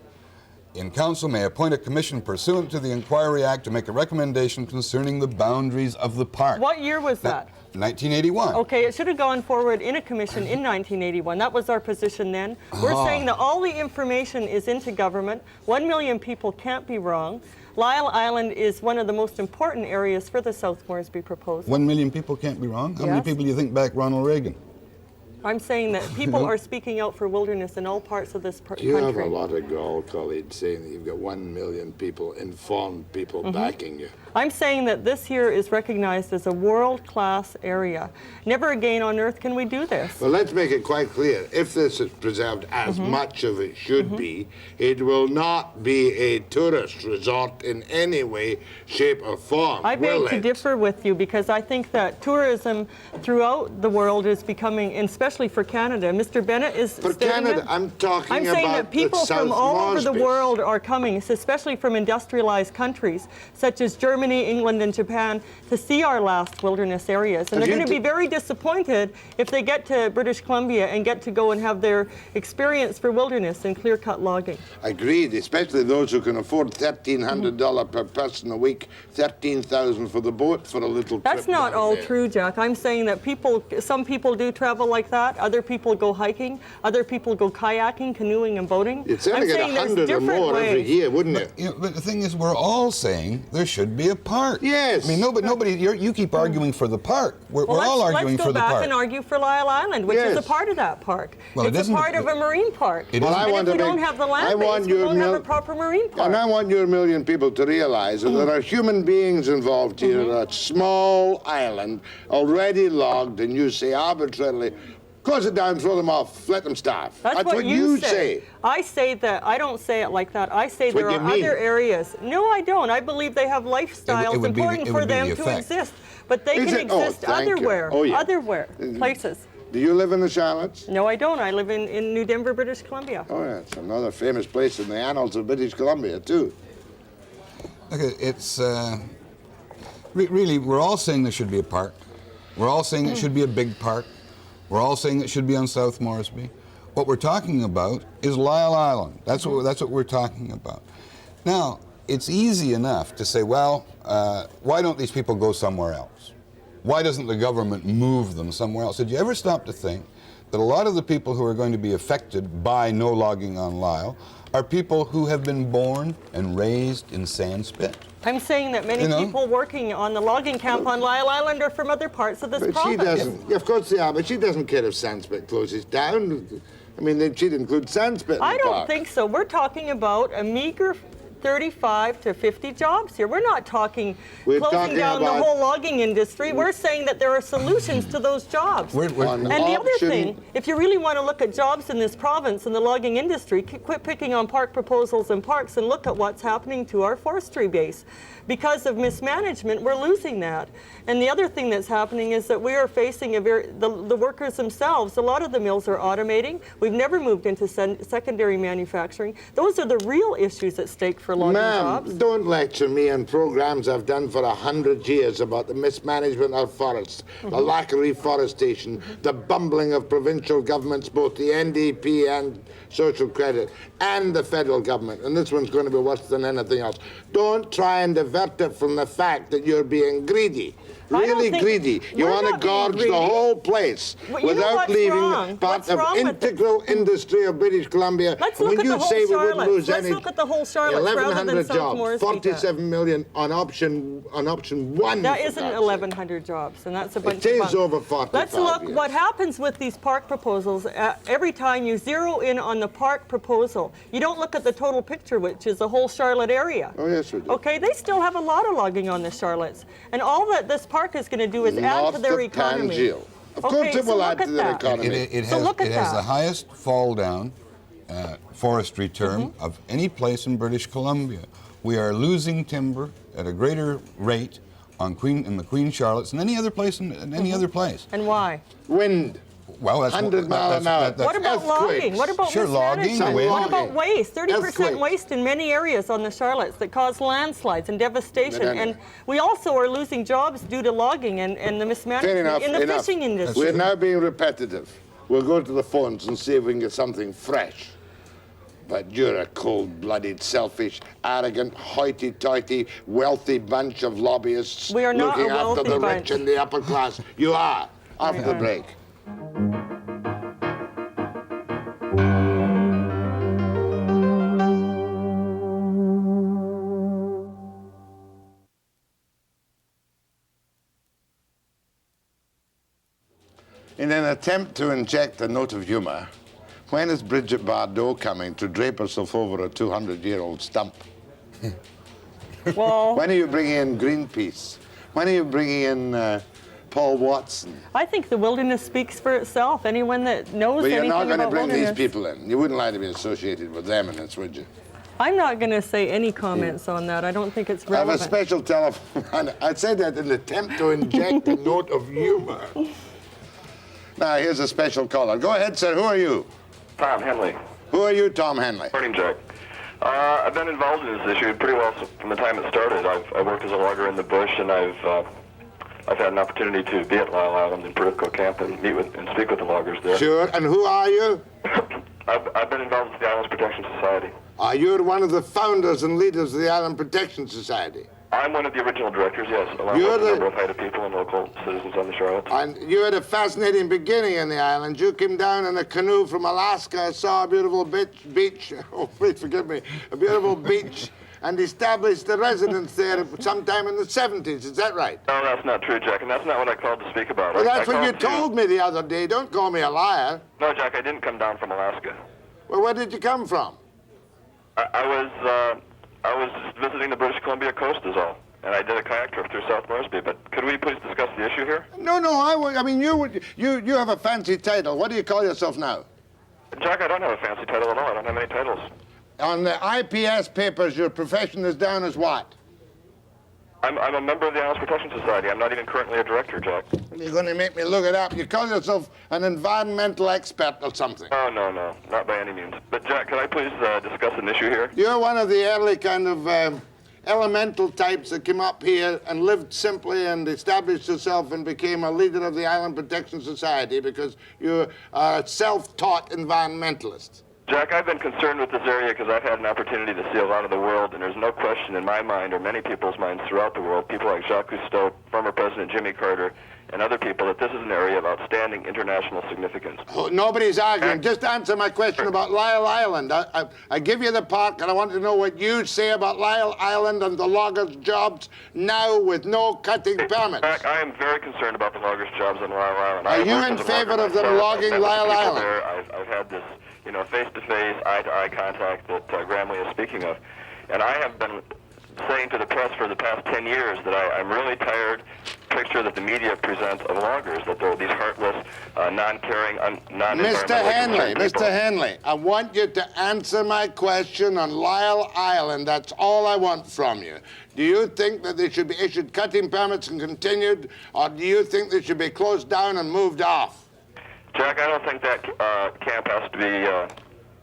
in Council may appoint a commission pursuant to the Inquiry Act to make a recommendation concerning the boundaries of the park. What year was that? 1981. Okay, it should have gone forward in a commission in 1981. That was our position then. We're saying that all the information is into government. 1 million people can't be wrong. Lyell Island is one of the most important areas for the South Moresby proposal. 1 million people can't be wrong. How many Yes. people do you think backed Ronald Reagan? I'm saying that people are speaking out for wilderness in all parts of this You have a country. lot of gall, Colleen, saying that you've got 1 million people, informed people backing you. I'm saying that this here is recognized as a world-class area. Never again on earth can we do this. Well, let's make it quite clear. If this is preserved as much of it should be, it will not be a tourist resort in any way, shape, or form. I will beg to it? differ with you because I think that tourism throughout the world is becoming, and especially for Canada. Mr. Bennett is For stating Canada, it. I'm talking I'm saying about that people the South from all over the Moresby. world are coming, especially from industrialized countries such as Germany, England, and Japan, to see our last wilderness areas. And Have they're you going to be d- very disappointed if they get to British Columbia and get to go and have their experience for wilderness and clear-cut logging. Agreed, especially those who can afford $1,300 per person a week, $13,000 for the boat for a little That's trip not down all there. true, Jack. I'm saying that some people do travel like that. Other people go hiking. Other people go kayaking, canoeing, and boating. You'd certainly I'm get saying there's 100 or different more every ways. year, wouldn't it? You know, but the thing is, we're all saying there should be a park. Yes. I mean, nobody. You keep arguing for the park. We're Well, all arguing let's for go the back park. and argue for Lyell Island, which is Yes. a part of that park. Well, it it's a isn't- part of a marine park. It Well, isn't- I And want if we to don't make- have the I land want base, we your won't have mil- a proper marine park. And I want your million people to realize that there are human beings involved here, a small island, already logged, and you say arbitrarily, close it down, throw them off, let them starve. That's what you say. I say that. I don't say it like that. I say That's there what are you mean. other areas. No, I don't. I believe they have lifestyles would be the- important it for would be them the to effect. exist. But they Is can it? Oh, exist thank you. otherwhere. Oh, yeah. Otherwhere places. Do you live in the Charlottes? No, I don't. I live in New Denver, British Columbia. Oh, yeah, it's another famous place in the annals of British Columbia, too. Okay, it's really, we're all saying there should be a park. We're all saying it should be a big park. We're all saying it should be on South Moresby. What we're talking about is Lyell Island. That's what we're talking about. Now, it's easy enough to say, well, why don't these people go somewhere else? Why doesn't the government move them somewhere else? Did you ever stop to think that a lot of the people who are going to be affected by no logging on Lyell are people who have been born and raised in Sandspit? I'm saying that many You know? people working on the logging camp on Lyell Island are from other parts of this But she province. doesn't. Yeah, of course they are, but she doesn't care if Sandspit closes down. I mean, she'd include Sandspit in I the don't park. think so. We're talking about a meager 35 to 50 jobs here. We're not talking We're closing talking down about- the whole logging industry. We're saying that there are solutions to those jobs. We're- On And the other option- thing, if you really want to look at jobs in this province and the logging industry, quit picking on park proposals and parks and look at what's happening to our forestry base. Because of mismanagement, we're losing that. And the other thing that's happening is that we are facing the workers themselves. A lot of the mills are automating. We've never moved into secondary manufacturing. Those are the real issues at stake for logging jobs. Ma'am, don't lecture me on programs I've done for 100 years about the mismanagement of forests, the lack of reforestation, the bumbling of provincial governments, both the NDP and Social Credit, and the federal government. And this one's going to be worse than anything else. Don't try and divert it from the fact that you're being greedy. I don't Really think- greedy. You we're want to not being gorge greedy. the whole place Well, you know without what's leaving wrong? part What's of wrong with it? integral industry of British Columbia. Let's And look when at you the whole say we wouldn't Charlotte. lose Let's any, look at the whole Charlotte rather than 1,100 South jobs, Moresby. 47 million on option one. That for isn't God's 1,100 jobs, and that's a bunch It is of bunk. over 45 Let's look years. what happens with these park proposals. Every time you zero in on the park proposal, you don't look at the total picture, which is the whole Charlotte area. Oh, yes, we do. Okay, they still have a lot of logging on the Charlottes, and all that this park is going to do is add North to their of economy. Tangier. Of Okay, course it so will look add to at their that. economy. It So has, look at it has that. the highest fall down forestry term Mm-hmm. of any place in British Columbia. We are losing timber at a greater rate in the Queen Charlottes than any other place in any other place. And why? Wind. Well, that's 100 mile an hour. What about Earthquakes. logging? What about Sure, logging, mismanagement? wind. What about waste? 30% Earthquakes. waste in many areas on the Charlottes that cause landslides and devastation. No. And we also are losing jobs due to logging and the Fair mismanagement enough, in the enough. fishing industry. We're now being repetitive. We'll go to the phones and see if we can get something fresh. But you're a cold-blooded, selfish, arrogant, hoity-toity, wealthy bunch of lobbyists We are not looking a after wealthy the bunch. rich and the upper class. You are. After the break. In an attempt to inject a note of humor, when is Bridget Bardot coming to drape herself over a 200-year-old stump? Well, When are you bringing in Greenpeace? When are you bringing in Paul Watson? I think the wilderness speaks for itself. Anyone that knows But you're anything not going to about bring wilderness. these people in. You wouldn't like to be associated with them in this, would you? I'm not going to say any comments on that. I don't think it's I have a relevant. special telephone. I said that in an attempt to inject a note of humor. Now, here's a special caller. Go ahead, sir. Who are you? Tom Henley. Who are you, Tom Henley? Morning, Jack. I've been involved in this issue pretty well from the time it started. I worked as a logger in the bush, and I've had an opportunity to be at Lyell Island in Prudhoe Camp and meet with and speak with the loggers there. Sure. And who are you? I've been involved with the Islands Protection Society. You're one of the founders and leaders of the Island Protection Society. I'm one of the original directors, yes, along You're with a the- number of Haida people and local citizens on the Charlotte. And you had a fascinating beginning in the island. You came down in a canoe from Alaska, saw a beautiful beach, oh, please forgive me, a beautiful beach, and established a residence there sometime in the 70s. Is that right? No, that's not true, Jack, and that's not what I called to speak about. Well, that's I what you called to- told me the other day. Don't call me a liar. No, Jack, I didn't come down from Alaska. Well, where did you come from? I was visiting the British Columbia coast is all, and I did a kayak trip through South Moresby, but could we please discuss the issue here? No, I mean, you have a fancy title. What do you call yourself now? Jack, I don't have a fancy title at all. I don't have any titles. On the IPS papers, your profession is down as what? I'm a member of the Islands Protection Society. I'm not even currently a director, Jack. You're going to make me look it up. You call yourself an environmental expert or something. Oh, no, not by any means. But, Jack, could I please discuss an issue here? You're one of the early kind of elemental types that came up here and lived simply and established yourself and became a leader of the Island Protection Society because you're a self-taught environmentalist. Jack, I've been concerned with this area because I've had an opportunity to see a lot of the world, and there's no question in my mind or many people's minds throughout the world, people like Jacques Cousteau, former President Jimmy Carter, and other people, that this is an area of outstanding international significance. Oh, nobody's arguing. Just answer my question about Lyell Island. I give you the park, and I want to know what you say about Lyell Island and the loggers' jobs now with no cutting permits. Jack, I am very concerned about the loggers' jobs on Lyell Island. Are you in favor of them logging Lyell Island? I've had this, face-to-face, eye-to-eye contact that Graham Lee is speaking of. And I have been saying to the press for the past 10 years that I'm really tired picture that the media presents of loggers, that they're these heartless, non-caring, Mr. Henley, I want you to answer my question on Lyell Island. That's all I want from you. Do you think that they should be issued cutting permits and continued, or do you think they should be closed down and moved off? Jack, I don't think that camp has to be,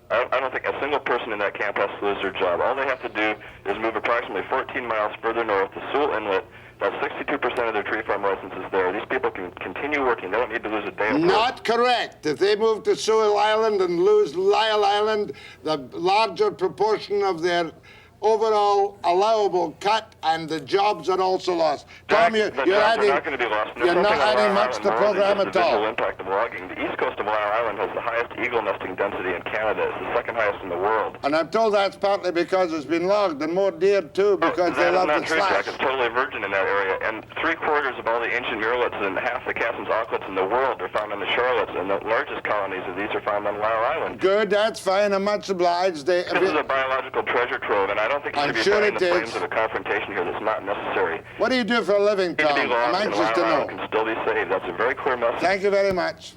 I don't think a single person in that camp has to lose their job. All they have to do is move approximately 14 miles further north to Sewell Inlet. About 62% of their tree farm license is there. These people can continue working. They don't need to lose a day of work. Not correct. If they move to Sewell Island and lose Lyell Island, the larger proportion of their overall allowable cut and the jobs are also lost. Jack, Tom, you're adding, not going to be lost. You're not adding much to the program at all. The impact of logging. The east coast of Lyell Island has the highest eagle nesting density in Canada. It's the second highest in the world. And I'm told that's partly because it's been logged, and more deer too, because they love the That's not true, slash. Jack. It's totally virgin in that area, and 3/4 of all the ancient murrelets and half the Cassin's auklets in the world are found on the Charlottes, and the largest colonies of these are found on Lyell Island. Good, that's fine. I'm much obliged. This is a biological treasure trove, and I don't think you I'm should be sure fanning it the is. flames of a confrontation here that's not necessary. What do you do for a living, Need to be Tom? I'm logged, and anxious to Lyell know. Island can still be saved. That's a very clear message. Thank you very much.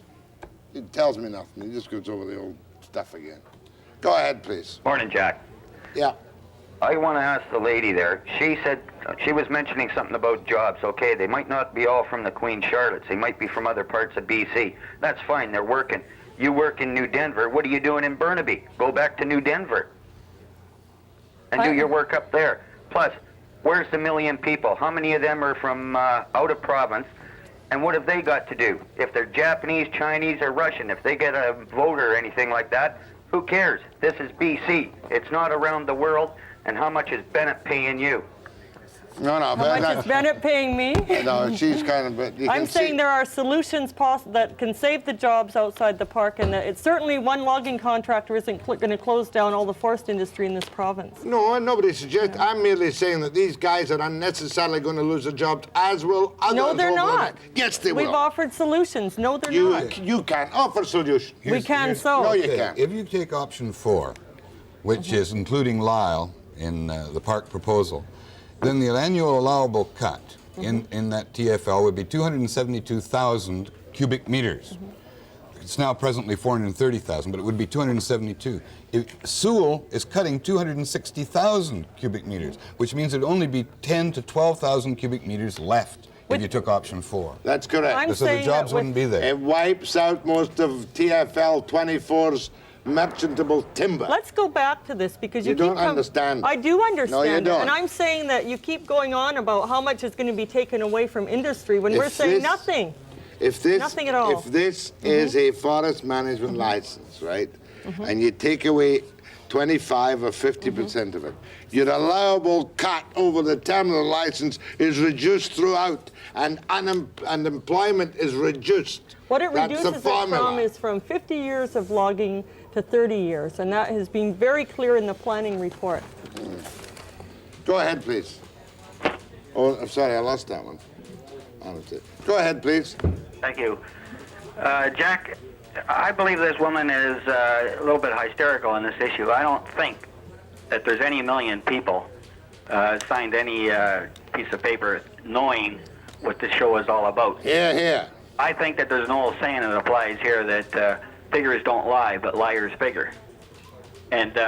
He tells me nothing. He just goes over the old stuff again. Go ahead, please. Morning, Jack. Yeah. I want to ask the lady there. She said she was mentioning something about jobs. Okay, they might not be all from the Queen Charlottes. They might be from other parts of BC. That's fine. They're working. You work in New Denver. What are you doing in Burnaby? Go back to New Denver and do your work up there. Plus, where's the million people? How many of them are from out of province? And what have they got to do? If they're Japanese, Chinese, or Russian, if they get a vote or anything like that, who cares? This is BC. It's not around the world. And how much is Bennett paying you? No, How much is Bennett paying me? No, she's kind of. But I'm saying there are solutions that can save the jobs outside the park, and that it's certainly one logging contractor isn't going to close down all the forest industry in this province. No, nobody suggests. Yeah. I'm merely saying that these guys are unnecessarily going to lose their jobs, as will others. No, they're not. Yes, they will. We've offered solutions. No, they're not. You can't offer solutions. We can so. No, you can't. If you take option 4, which is including Lyell in the park proposal, then the annual allowable cut in that TFL would be 272,000 cubic meters. It's now presently 430,000, but it would be 272. Sewell is cutting 260,000 cubic meters, which means it'd only be 10 to 12,000 cubic meters left if you took option 4. That's correct. So the jobs wouldn't be there. It wipes out most of TFL 24's merchantable timber. Let's go back to this because you don't understand. I do understand. No, you don't. And I'm saying that you keep going on about how much is going to be taken away from industry when we're saying nothing. Nothing at all. If this is a forest management license, right, and you take away 25 or 50% of it, your allowable cut over the term of the license is reduced throughout, and employment is reduced. What it reduces it from is from 50 years of logging to 30 years, and that has been very clear in the planning report. Go ahead, please. Oh, I'm sorry, I lost that one. Go ahead, please. Thank you. Jack, I believe this woman is a little bit hysterical on this issue. I don't think that there's any million people signed any piece of paper knowing what this show is all about. Yeah, yeah. I think that there's an old saying that applies here that figures don't lie, but liars figure. And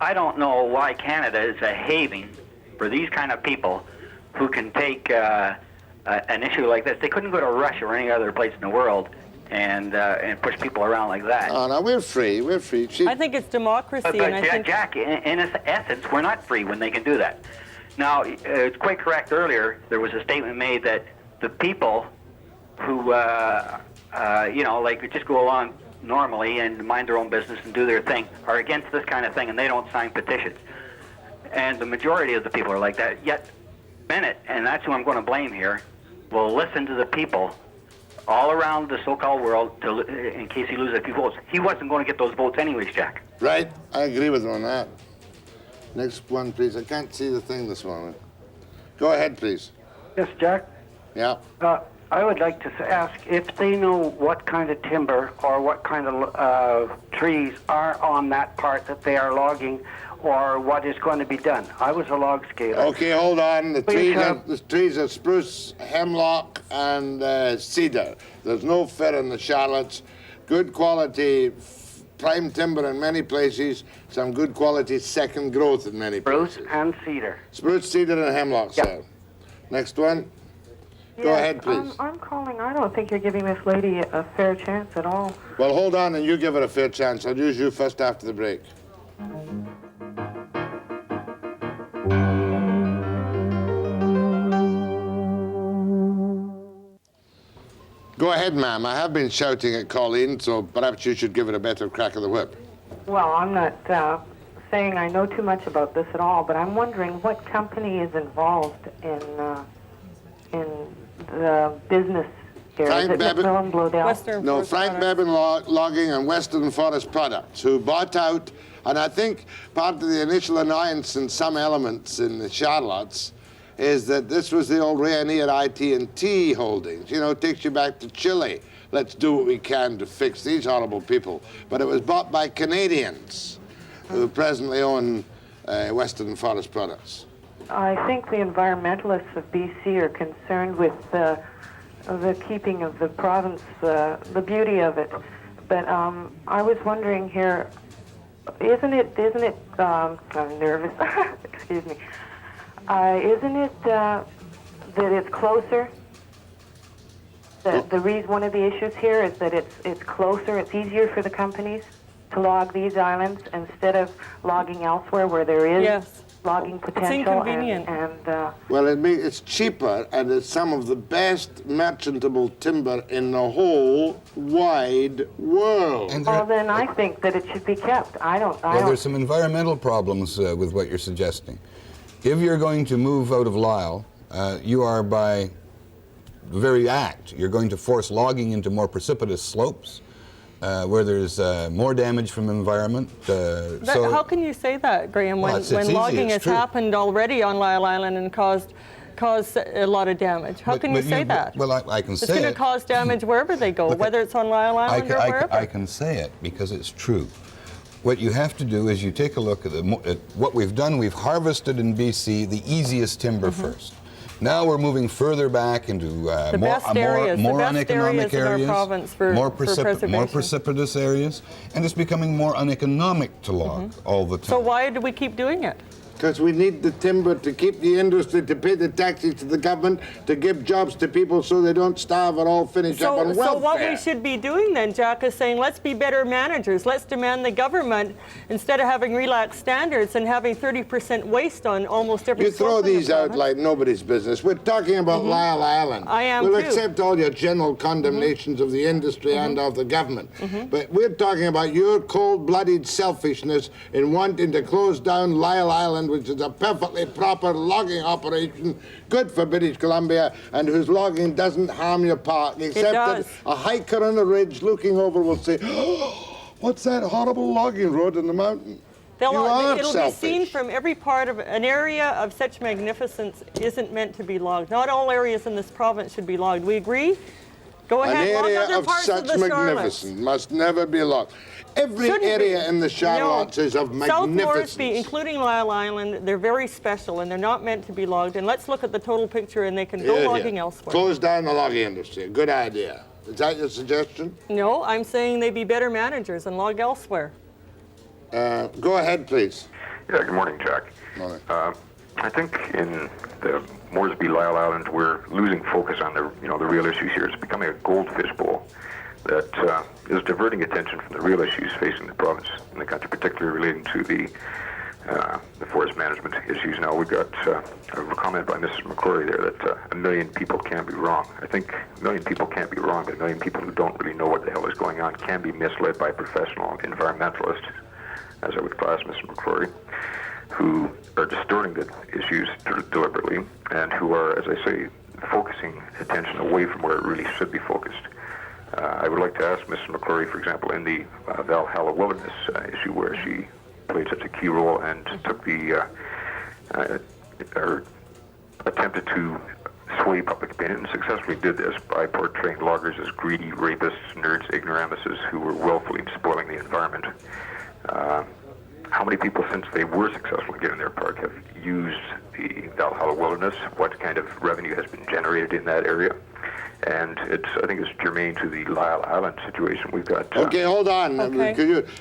I don't know why Canada is a haven for these kind of people who can take an issue like this. They couldn't go to Russia or any other place in the world and push people around like that. Oh, no, we're free. We're free. I think it's democracy. But and I think Jack, in essence, we're not free when they can do that. Now, it's quite correct earlier, there was a statement made that the people who, like just go along normally and mind their own business and do their thing are against this kind of thing, and they don't sign petitions. And the majority of the people are like that. Yet Bennett, and that's who I'm going to blame here, will listen to the people all around the so-called world in case he loses a few votes. He wasn't going to get those votes anyways, Jack. Right. I agree with him on that. Next one, please. I can't see the thing this moment. Go ahead, please. Yes, Jack? Yeah. I would like to ask if they know what kind of timber or what kind of trees are on that part that they are logging, or what is going to be done. I was a log scaler. Okay, hold on. The trees are spruce, hemlock, and cedar. There's no fir in the Charlottes. Good quality prime timber in many places. Some good quality second growth in many places. Spruce and cedar. Spruce, cedar, and hemlock, yep. Sir. Next one. Go ahead, please. I'm calling. I don't think you're giving this lady a fair chance at all. Well, hold on, and you give her a fair chance. I'll use you first after the break. Go ahead, ma'am. I have been shouting at Colleen, so perhaps you should give it a better crack of the whip. Well, I'm not saying I know too much about this at all, but I'm wondering what company is involved in the business here. Frank Is it McMillan Blodell? No, Frank Bevan Logging and Western Forest Products, who bought out, and I think part of the initial annoyance in some elements in the Charlottes is that this was the old Rayonier IT&T holdings. You know, it takes you back to Chile. Let's do what we can to fix these horrible people. But it was bought by Canadians who presently own Western Forest Products. I think the environmentalists of BC are concerned with the keeping of the province, the beauty of it. But I was wondering here, isn't it, I'm nervous, excuse me, isn't it that it's closer? The reason, one of the issues here is that it's closer, it's easier for the companies to log these islands instead of logging elsewhere where there is logging potential. It's inconvenient. Well, it's cheaper, and it's some of the best merchantable timber in the whole wide world. Well, then I think that it should be kept. I don't. There's some environmental problems with what you're suggesting. If you're going to move out of Lyell, you are by the very act, you're going to force logging into more precipitous slopes where there's more damage from environment. So how can you say that, Graham, when logging has happened already on Lyell Island and caused a lot of damage? How can you say that? Well, I can say it. It's going to cause damage wherever they go, whether it's on Lyell Island or wherever. I can say it because it's true. What you have to do is you take a look at what we've done. We've harvested in BC the easiest timber first. Now we're moving further back into more uneconomic areas, more precipitous areas, and it's becoming more uneconomic to log all the time. So why do we keep doing it? Because we need the timber to keep the industry, to pay the taxes to the government, to give jobs to people so they don't starve or all finish up on welfare. So what we should be doing then, Jack, is saying let's be better managers. Let's demand the government, instead of having relaxed standards and having 30% waste on almost every You throw these out like nobody's business. We're talking about Lyell Island. I am We'll too. accept all your general condemnations of the industry and of the government. But we're talking about your cold-blooded selfishness in wanting to close down Lyell Island, which is a perfectly proper logging operation, good for British Columbia, and whose logging doesn't harm your park, except that a hiker on a ridge looking over will say, oh, what's that horrible logging road in the mountain? It'll be seen from every part of an area of such magnificence isn't meant to be logged. Not all areas in this province should be logged. We agree? Go ahead, log An other area of parts such of the magnificence must never be logged. Every area in the Charlottes is of magnificence. South Moresby, including Lyell Island, they're very special and they're not meant to be logged. And let's look at the total picture and they can go logging elsewhere. Close down the logging industry. Good idea. Is that your suggestion? No, I'm saying they be better managers and log elsewhere. Go ahead, please. Yeah, good morning, Jack. Morning. I think in the Moresby, Lyell Island, we're losing focus on the real issues here. It's becoming a goldfish bowl that is diverting attention from the real issues facing the province and the country, particularly relating to the forest management issues. Now, we've got a comment by Mrs. McCrory there that 1 million people can't be wrong. I think 1 million people can't be wrong, but 1 million people who don't really know what the hell is going on can be misled by professional environmentalists, as I would class Mrs. McCrory, who are distorting the issues deliberately and who are, as I say, focusing attention away from where it really should be focused. I would like to ask Mrs. McCrory, for example, in the Valhalla Wilderness issue, where she played such a key role and took the, or attempted to sway public opinion and successfully did this by portraying loggers as greedy rapists, nerds, ignoramuses who were willfully spoiling the environment. How many people, since they were successful in getting their park, have used the Valhalla Wilderness? What kind of revenue has been generated in that area? And I think it's germane to the Lyell Island situation. We've got... Okay, hold on.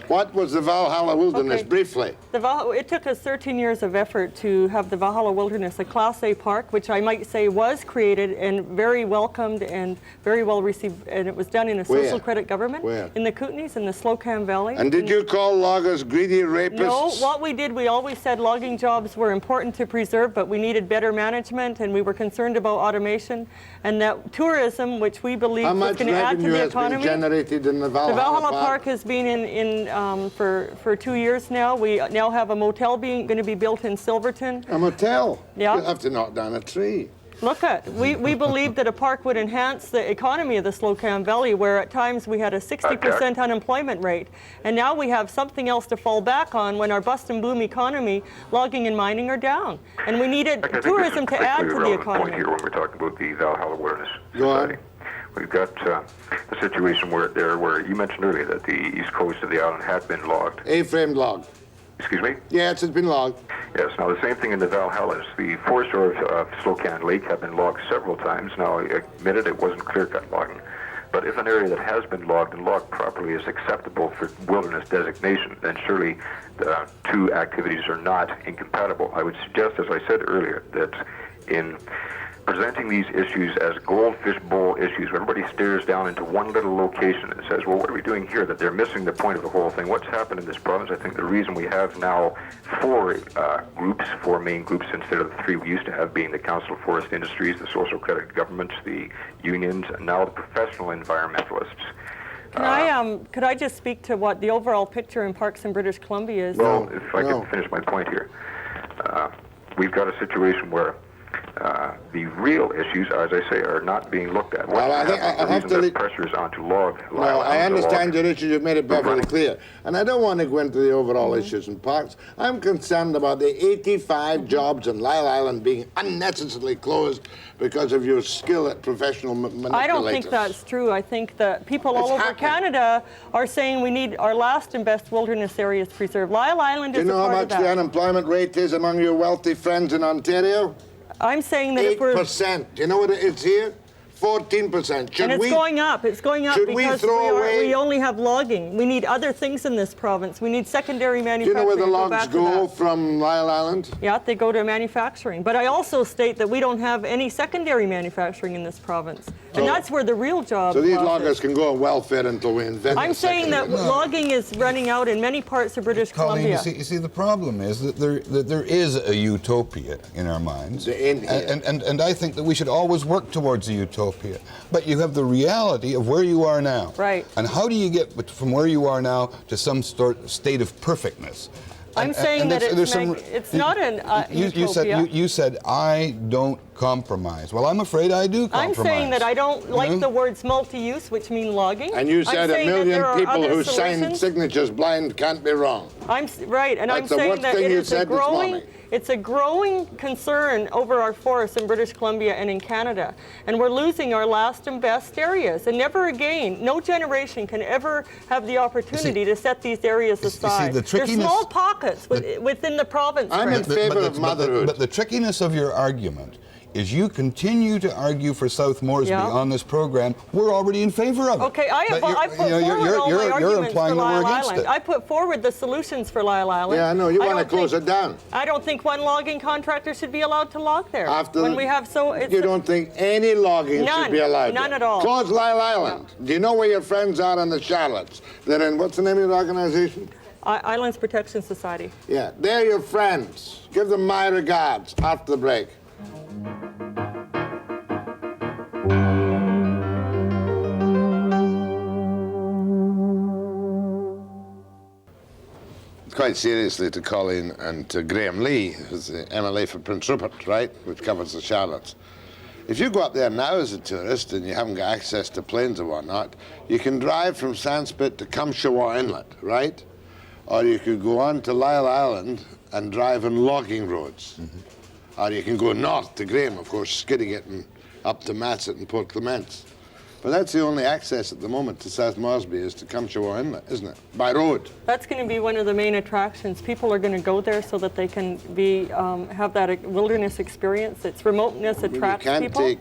What was the Valhalla Wilderness, briefly? It took us 13 years of effort to have the Valhalla Wilderness, a Class A park, which I might say was created and very welcomed and very well received, and it was done in a social credit government. Where? In the Kootenays, in the Slocan Valley. And did you call loggers greedy rapists? No, what we did, we always said logging jobs were important to preserve, but we needed better management, and we were concerned about automation, and that tourism, which we believe was going to add to the economy. How much revenue has been generated in the Valhalla The Valhalla Park? Park has been in for 2 years now. We now have a motel going to be built in Silverton. A motel? Yeah. You'll have to knock down a tree. Look we believed that a park would enhance the economy of the Slocan Valley, where at times we had a 60% unemployment rate. And now we have something else to fall back on when our bust and boom economy, logging and mining, are down. And we needed tourism to add to the economy. Point here when we're talking about the Valhalla Wilderness Society. We've got the situation where you mentioned earlier that the east coast of the island had been logged. A-framed log. Excuse me? Yes, it's been logged. Yes, now the same thing in the Valhallas. The forest shore of Slocan Lake have been logged several times. Now, I admitted it wasn't clear-cut logging. But if an area that has been logged and logged properly is acceptable for wilderness designation, then surely the two activities are not incompatible. I would suggest, as I said earlier, that in presenting these issues as goldfish bowl issues, where everybody stares down into one little location and says, well, what are we doing here? That they're missing the point of the whole thing. What's happened in this province? I think the reason we have now four main groups instead of the three we used to have, being the Council of Forest Industries, the social credit governments, the unions, and now the professional environmentalists. Could I just speak to what the overall picture in parks in British Columbia is? Well, if I could finish my point here. we've got a situation where the real issues, as I say, are not being looked at. Well, I think I have to... pressures onto log. Well, I understand your issue. You've made it perfectly clear. And I don't want to go into the overall issues in parks. I'm concerned about the 85 jobs in Lyell Island being unnecessarily closed because of your skill at professional manipulators. I don't think that's true. I think that people all over Canada are saying we need our last and best wilderness areas preserved. Lyell Island is a part of that. Do you know how much the unemployment rate is among your wealthy friends in Ontario? I'm saying that 8%. Do you know what it is here? 14%. And it's going up. It's going up because we only have logging. We need other things in this province. We need secondary manufacturing. Do you know where the logs go from Lyell Island? Yeah, they go to manufacturing. But I also state that we don't have any secondary manufacturing in this province. And that's where the real job So these is. loggers can go on welfare until we invent I'm saying that logging is running out in many parts of British Columbia. You see, the problem is that there is a utopia in our minds. And I think that we should always work towards a utopia. But you have the reality of where you are now. Right. And how do you get from where you are now to some state of perfectness? I'm saying that it's not an utopia. You said, I don't compromise. Well, I'm afraid I do compromise. I'm saying that I don't like the words multi-use, which mean logging. And you said a million people who signed signatures blind can't be wrong. Right, and I'm saying that it is it's a growing concern over our forests in British Columbia and in Canada. And we're losing our last and best areas. And never again, no generation can ever have the opportunity to set these areas aside. The trickiness, there's small pockets within the province. I'm in favor of motherhood. But the trickiness of your argument is you continue to argue for South Moresby on this program. We're already in favor of it. Okay, I put forward all my arguments for Lyell Island. I put forward the solutions for Lyell Island. Yeah, I know. You want to close it down. I don't think one logging contractor should be allowed to log there. You don't think any logging should be allowed? None at all. Close Lyell Island. No. Do you know where your friends are in the Charlottes? They're in, what's the name of the organization? Islands Protection Society. Yeah, they're your friends. Give them my regards after the break. Quite seriously to Colleen and to Graham Lee, who's the MLA for Prince Rupert, right, which covers the Charlottes. If you go up there now as a tourist and you haven't got access to planes or whatnot, you can drive from Sandspit to Cumshawa Inlet, right? Or you could go on to Lyell Island and drive on logging roads. Or you can go north to Graham, of course, Skidegate and up to Massett and Port Clements. But that's the only access at the moment to South Moresby is to Cumshawa Inlet, isn't it? By road. That's going to be one of the main attractions. People are going to go there so that they can have that wilderness experience. Its remoteness attracts people. You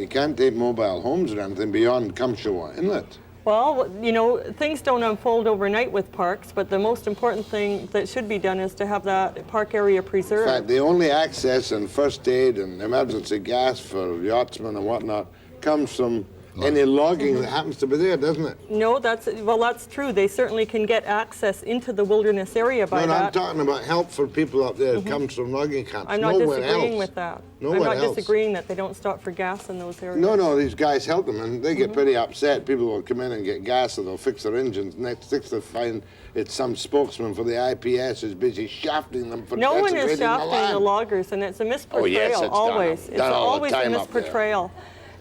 can't take mobile homes or anything beyond Cumshawa Inlet. Well, you know, things don't unfold overnight with parks, but the most important thing that should be done is to have that park area preserved. In fact, the only access and first aid and emergency gas for yachtsmen and whatnot comes from any logging that happens to be there, doesn't it? No, that's true. They certainly can get access into the wilderness area by that. No, I'm talking about help for people up there. It comes from logging camps. I'm not disagreeing with that. I'm not disagreeing that they don't stop for gas in those areas. No, these guys help them, and they get pretty upset. People will come in and get gas, and they'll fix their engines. Next thing they find it's some spokesman for the IPS who's busy shafting them for no one is shafting the loggers, and it's a misportrayal. Oh, yes, always. It's always a misportrayal.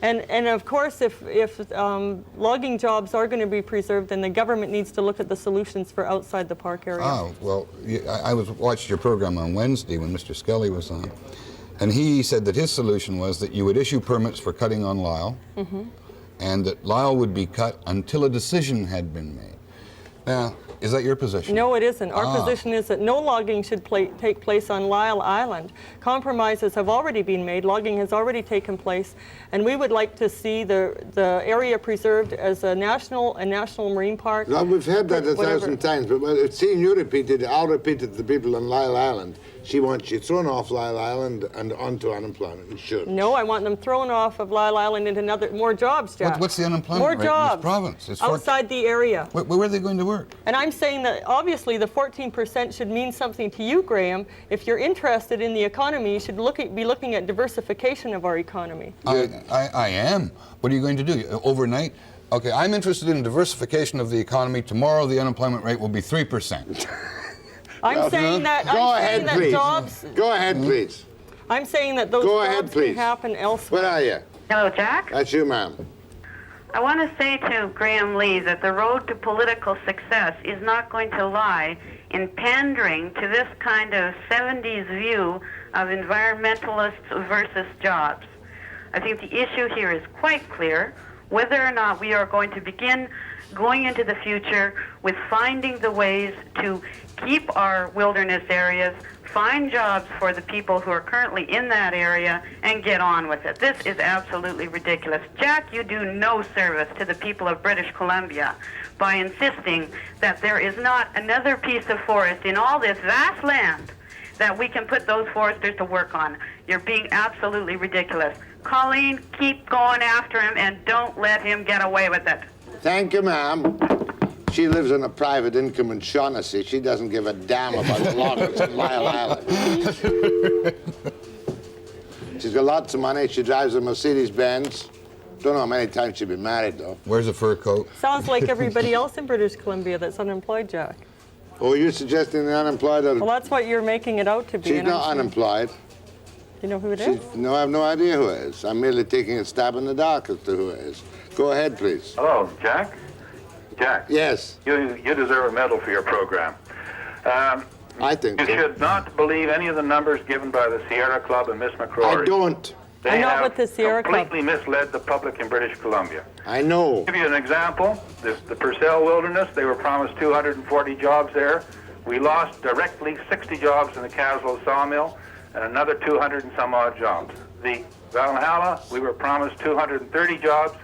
And of course, if logging jobs are going to be preserved, then the government needs to look at the solutions for outside the park area. Oh, well, I watched your program on Wednesday when Mr. Skelly was on, and he said that his solution was that you would issue permits for cutting on Lyell, and that Lyell would be cut until a decision had been made. Now, is that your position? No, it isn't. Our position is that no logging should take place on Lyell Island. Compromises have already been made. Logging has already taken place, and we would like to see the area preserved as a national marine park. Well, we've heard that 1,000 times, but seeing you repeat it, I'll repeat it to the people on Lyell Island. She wants you thrown off Lyell Island and onto unemployment insurance. No, I want them thrown off of Lyell Island into more jobs, Jack. What's the unemployment rate in this province? It's outside the area. Where are they going to work? And I'm saying that obviously the 14% should mean something to you, Graham. If you're interested in the economy, you should be looking at diversification of our economy. I am. What are you going to do? Overnight? Okay, I'm interested in diversification of the economy. Tomorrow the unemployment rate will be 3%. I'm saying that Go ahead, please. Jobs. Go ahead, please. I'm saying that those Go jobs ahead, please. can happen elsewhere. Where are you? Hello, Jack. That's you, ma'am. I want to say to Graham Lee that the road to political success is not going to lie in pandering to this kind of 70s view of environmentalists versus jobs. I think the issue here is quite clear, whether or not we are going to begin going into the future with finding the ways to keep our wilderness areas, find jobs for the people who are currently in that area, and get on with it. This is absolutely ridiculous. Jack, you do no service to the people of British Columbia by insisting that there is not another piece of forest in all this vast land that we can put those foresters to work on. You're being absolutely ridiculous. Colleen, keep going after him and don't let him get away with it. Thank you, ma'am. She lives on a private income in Shaughnessy. She doesn't give a damn about the loggers in Lyell Island. She's got lots of money. She drives a Mercedes-Benz. Don't know how many times she's been married, though. Wears a fur coat. Sounds like everybody else in British Columbia that's unemployed, Jack. Oh, you're suggesting the unemployed are... Well, that's what you're making it out to be. She's and not I'm saying- unemployed. You know who it is? No, I have no idea who it is. I'm merely taking a stab in the dark as to who it is. Go ahead, please. Hello, Jack. Jack. Yes. You deserve a medal for your program. I think you so. should not believe any of the numbers given by the Sierra Club and Miss McCrory. I don't. They I'm not have with the Sierra Club. completely misled the public in British Columbia. I know. I'll give you an example. The Purcell Wilderness, they were promised 240 jobs there. We lost directly 60 jobs in the Caswell sawmill and another 200 and some odd jobs. The Valhalla, we were promised 230 jobs.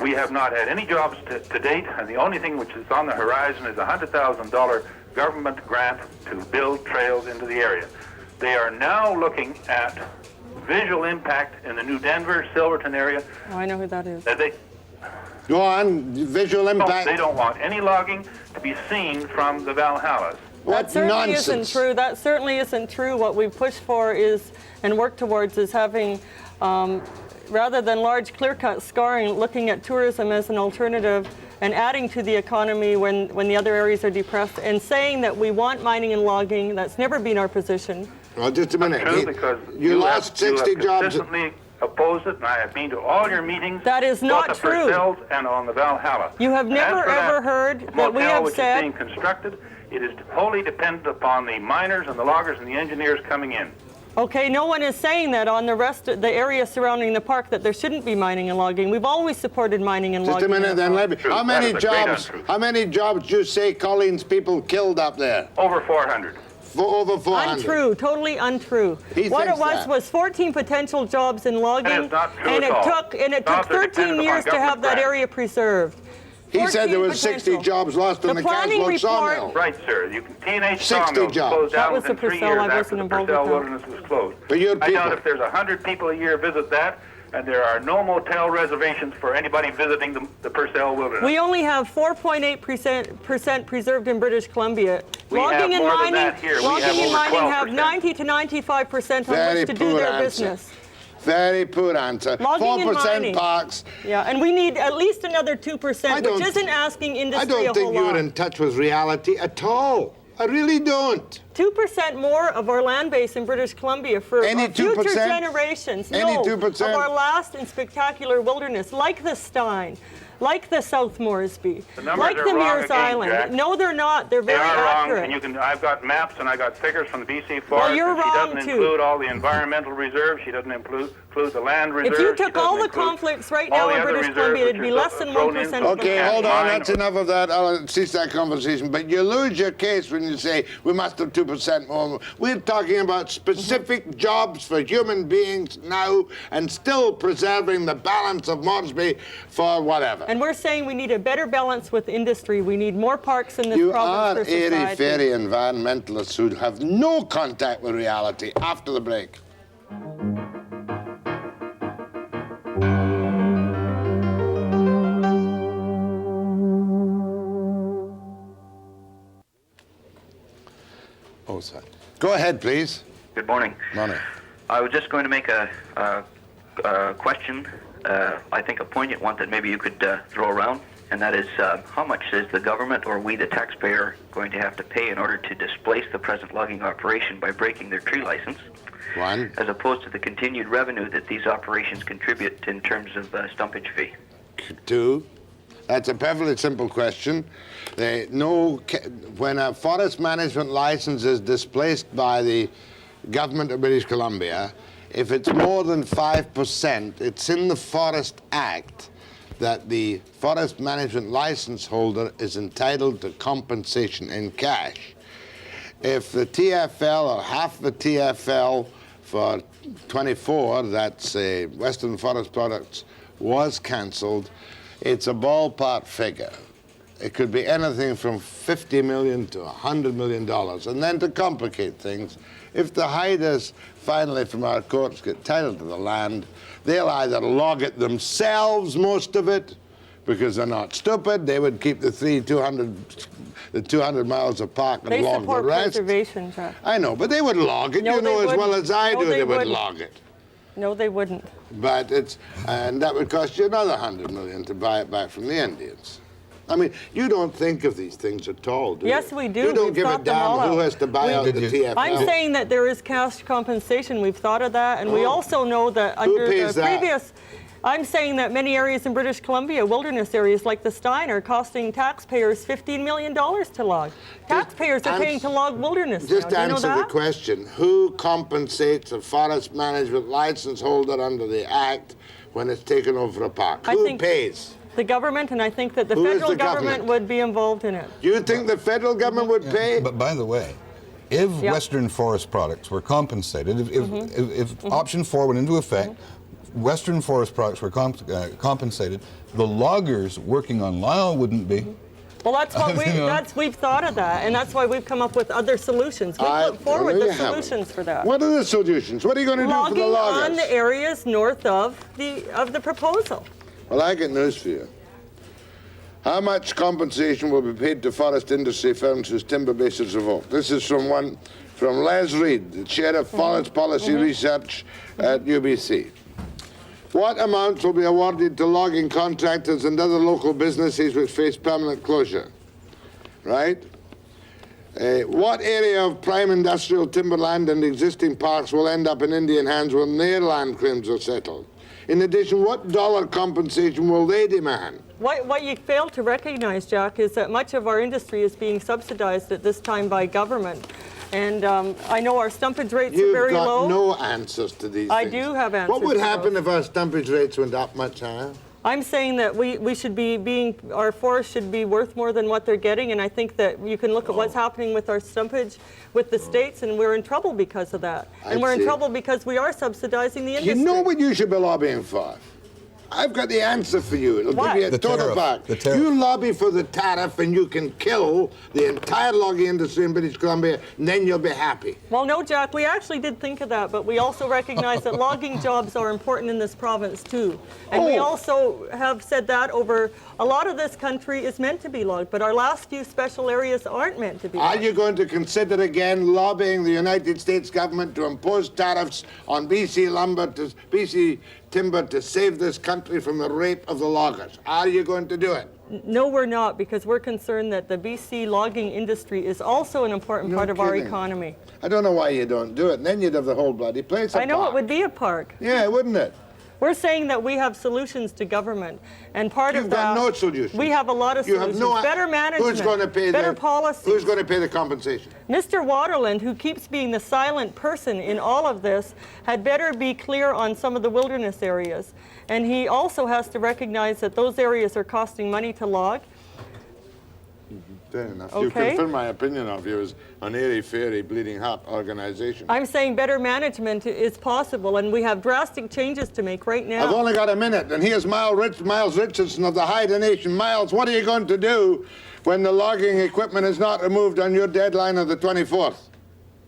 We have not had any jobs to date, and the only thing which is on the horizon is a $100,000 government grant to build trails into the area. They are now looking at visual impact in the New Denver, Silverton area. Oh, I know who that is. Go on, visual impact. They don't want any logging to be seen from the Valhallas. That certainly isn't true. That certainly isn't true. What we push for is, and work towards, is having, rather than large clear-cut scarring, looking at tourism as an alternative and adding to the economy when the other areas are depressed, and saying that we want mining and logging. That's never been our position. Well, just a minute. True, because you lost 60 you have jobs. consistently opposed it, and I have been to all your meetings. That is not both true. The Purcells and on the Valhalla. You have And never as for ever heard that we motel have which said. is being constructed, it is wholly dependent upon the miners and the loggers and the engineers coming in. Okay, no one is saying that on the rest of the area surrounding the park that there shouldn't be mining and logging. We've always supported mining and Just logging. a minute, then. Let me. True. How many That is a great jobs? untruth. How many jobs do you say Colleen's people killed up there? Over 400. Over 400. Untrue, totally untrue. He What it thinks that. was 14 potential jobs in logging, That is not true and at all. it Jobs took are 13 dependent years upon to have that government area preserved. He said there 14 was 60 potential. jobs lost in the planning Caswell report- sawmill. Right, sir. You can TNH 60 sawmills jobs. closed That down was within the 3 Purcell. years I after wasn't the involved Purcell with that. Wilderness was closed. But your I doubt people- if there's 100 people a year visit that, and there are no motel reservations for anybody visiting the Purcell Wilderness. We only have 4.8% preserved in British Columbia. We have Logging and more than mining, that here. We logging have and over mining 12%. have 90 to 95% on Very which to do poor their answer. business. Very poor answer. Logging and 4% mining. parks. Yeah, and we need at least another 2%, I don't- which isn't asking I industry don't a whole think you're lot. in touch with reality at all. I really don't. 2% more of our land base in British Columbia for Any our future 2%? generations. Any No, 2%? of our last and spectacular wilderness, like the Stein, like the South Moresby, The numbers like are the wrong Mears again, Island. Jack. No, they're not. They're They very are accurate. wrong, and I've got maps and I got figures from the BC Forest. you're and she wrong, doesn't too. include all the environmental reserves. She doesn't include the land reserves. If you she took all doesn't the include conflicts right all now the in other British reserves Columbia, it'd which be are less than thrown 1% into of the Okay, Can't hold on. mine That's or- enough of that. I'll cease that conversation. But you lose your case when you say we must have 2% more. We're talking about specific jobs for human beings now and still preserving the balance of Moresby for whatever. And we're saying we need a better balance with industry. We need more parks in this You province are for society. airy-fairy environmentalists who have no contact with reality. After the break. Oh, sorry. Go ahead, please. Good morning. Morning. I was just going to make a question, I think a poignant one that maybe you could throw around, and that is how much is the government or we, the taxpayer, going to have to pay in order to displace the present logging operation by breaking their tree license? One. as opposed to the continued revenue that these operations contribute in terms of stumpage fee? Two. That's a perfectly simple question. When a forest management license is displaced by the government of British Columbia, if it's more than 5%, it's in the Forest Act that the forest management license holder is entitled to compensation in cash. If the TFL or half the TFL for 24, that's Western Forest Products, was cancelled, it's a ballpark figure. It could be anything from $50 million to $100 million. And then to complicate things, if the hiders finally from our courts get title to the land, they'll either log it themselves, most of it, because they're not stupid. They would keep the 200 miles of park and log the rest. They support preservation, Jack. I know, but they would log it. No, you know they as well wouldn't. as I No, do, they they would wouldn't. log it. No, they wouldn't. But and that would cost you another $100 million to buy it back from the Indians. I mean, you don't think of these things at all, do you? Yes, we do. You don't We've give a thought them all damn who out. has to buy out the TFL. I'm saying that there is cash compensation. We've thought of that, and we also know that under pays the that? previous. I'm saying that many areas in British Columbia, wilderness areas like the Stein, are costing taxpayers $15 million to log. Taxpayers are paying to log wilderness Just now. Do you know answer the that? question. Who compensates a forest management license holder under the Act when it's taken over a park? Who pays? The government, and I think that the Who is federal the government government? would be involved in it. You think the federal government would pay? But by the way, if Western Forest Products were compensated, if Option 4 went into effect, Western Forest Products were compensated, the loggers working on Lyell wouldn't be. Well, that's what we've thought of that, and that's why we've come up with other solutions. We put forward the solutions for that. What are the solutions? What are you going to do for the loggers? Logging on the areas north of the proposal. Well, I got news for you. How much compensation will be paid to forest industry firms whose timber base is revoked? This is from Les Reed, the chair of Forest Policy Research at UBC. What amounts will be awarded to logging contractors and other local businesses which face permanent closure? Right? What area of prime industrial timberland and existing parks will end up in Indian hands when their land claims are settled? In addition, what dollar compensation will they demand? What you fail to recognize, Jack, is that much of our industry is being subsidized at this time by government. And I know our stumpage rates are very low. You've got no answers to these I things. do have answers. What would to happen those. if our stumpage rates went up much higher? I'm saying that we should be our forests should be worth more than what they're getting, and I think that you can look at what's happening with our stumpage with the states, and we're in trouble because of that. And we're in trouble because we are subsidizing the industry. You know what you should be lobbying for? I've got the answer for you. It'll give you a total back. You lobby for the tariff and you can kill the entire logging industry in British Columbia, and then you'll be happy. Well, no, Jack, we actually did think of that, but we also recognize that logging jobs are important in this province, too. And we also have said that over a lot of this country is meant to be logged, but our last few special areas aren't meant to be logged. Are you going to consider again lobbying the United States government to impose tariffs on BC lumber, to BC timber, to save this country from the rape of the loggers? Are you going to do it? No, we're not, because we're concerned that the BC logging industry is also an important part of our economy. I don't know why you don't do it. And then you'd have the whole bloody place. I know it would be a park. Yeah, wouldn't it? We're saying that we have solutions to government, and part of that. You've got no solutions. We have a lot of solutions. Better management. Who's going to pay better policy. Who's going to pay the compensation? Mr. Waterland, who keeps being the silent person in all of this, had better be clear on some of the wilderness areas. And he also has to recognize that those areas are costing money to log. Fair enough. Okay. You confirm my opinion of you as an airy-fairy, bleeding heart organization. I'm saying better management is possible, and we have drastic changes to make right now. I've only got a minute, and here's Miles Richardson of the Haida Nation. Miles, what are you going to do when the logging equipment is not removed on your deadline of the 24th?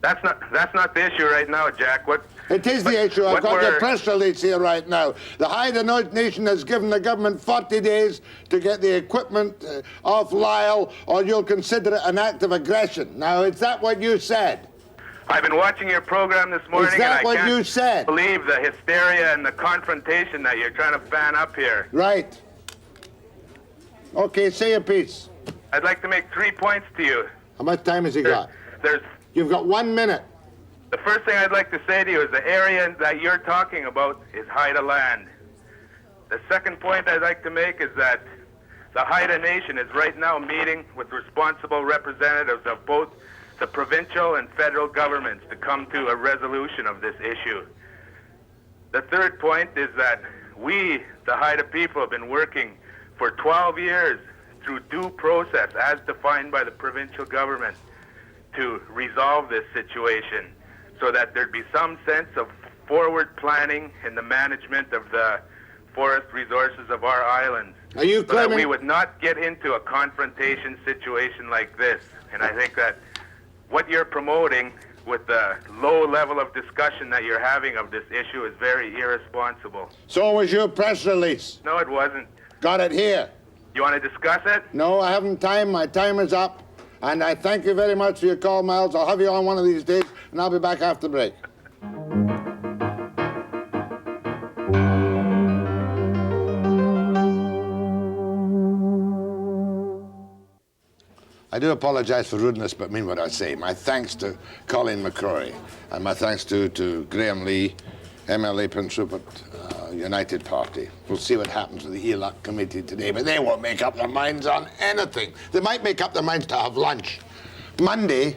That's not the issue right now, Jack. It is the issue. I've got your press release here right now. The Haida Nation has given the government 40 days to get the equipment off Lyell, or you'll consider it an act of aggression. Now, is that what you said? I've been watching your program this morning, Is that and what I you can't said? believe the hysteria and the confrontation that you're trying to fan up here. Right. Okay, say your piece. I'd like to make 3 points to you. How much time has he got? There's You've got 1 minute. The first thing I'd like to say to you is the area that you're talking about is Haida land. The second point I'd like to make is that the Haida Nation is right now meeting with responsible representatives of both the provincial and federal governments to come to a resolution of this issue. The third point is that we, the Haida people, have been working for 12 years through due process as defined by the provincial government to resolve this situation so that there'd be some sense of forward planning in the management of the forest resources of our islands. Are you so that we claiming... would not get into a confrontation situation like this. And I think that what you're promoting with the low level of discussion that you're having of this issue is very irresponsible. So was your press release. No, it wasn't. Got it here. You want to discuss it? No, I haven't time. My time is up. And I thank you very much for your call, Miles. I'll have you on one of these days, and I'll be back after the break. I do apologize for rudeness, but mean what I say. My thanks to Colleen McCrory, and my thanks to Graham Lee, MLA Prince Rupert, United Party. We'll see what happens with the ELAC committee today, but they won't make up their minds on anything. They might make up their minds to have lunch. Monday,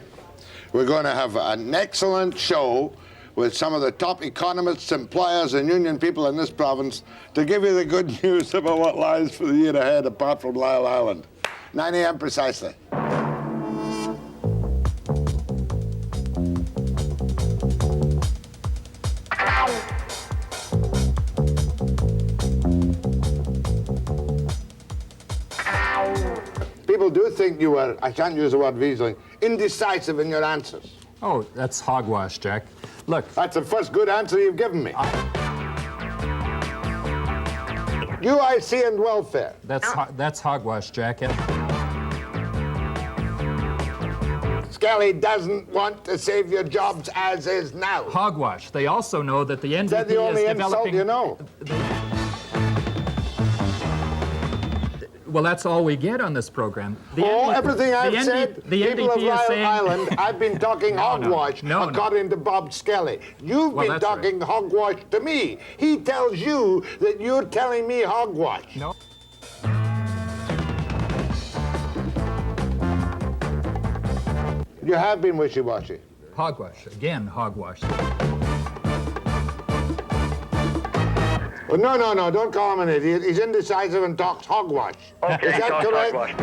we're going to have an excellent show with some of the top economists, employers, and union people in this province to give you the good news about what lies for the year ahead, apart from Lyell Island. 9 a.m. precisely. People do think you were, I can't use the word weaseling, indecisive in your answers. Oh, that's hogwash, Jack. Look. That's the first good answer you've given me. UIC and welfare. That's hogwash, Jack. Skelly doesn't want to save your jobs as is now. Hogwash. They also know that the NDP is that the only is insult developing... you know? Well, that's all we get on this program. Everything I've said, the people NDP of Lyell saying... Island, I've been talking hogwash, according to Bob Skelly. You've been talking hogwash to me. He tells you that you're telling me hogwash. No. You have been wishy-washy. Hogwash. Again, hogwash. Well, no, don't call him an idiot. He's indecisive and talks hogwash. Okay, is that correct? Hogwash.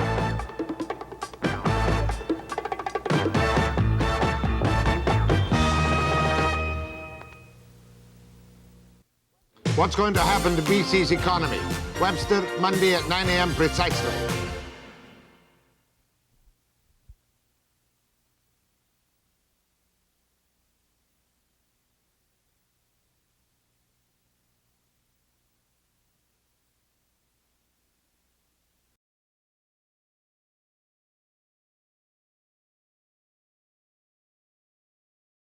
What's going to happen to BC's economy? Webster, Monday at 9 a.m. precisely.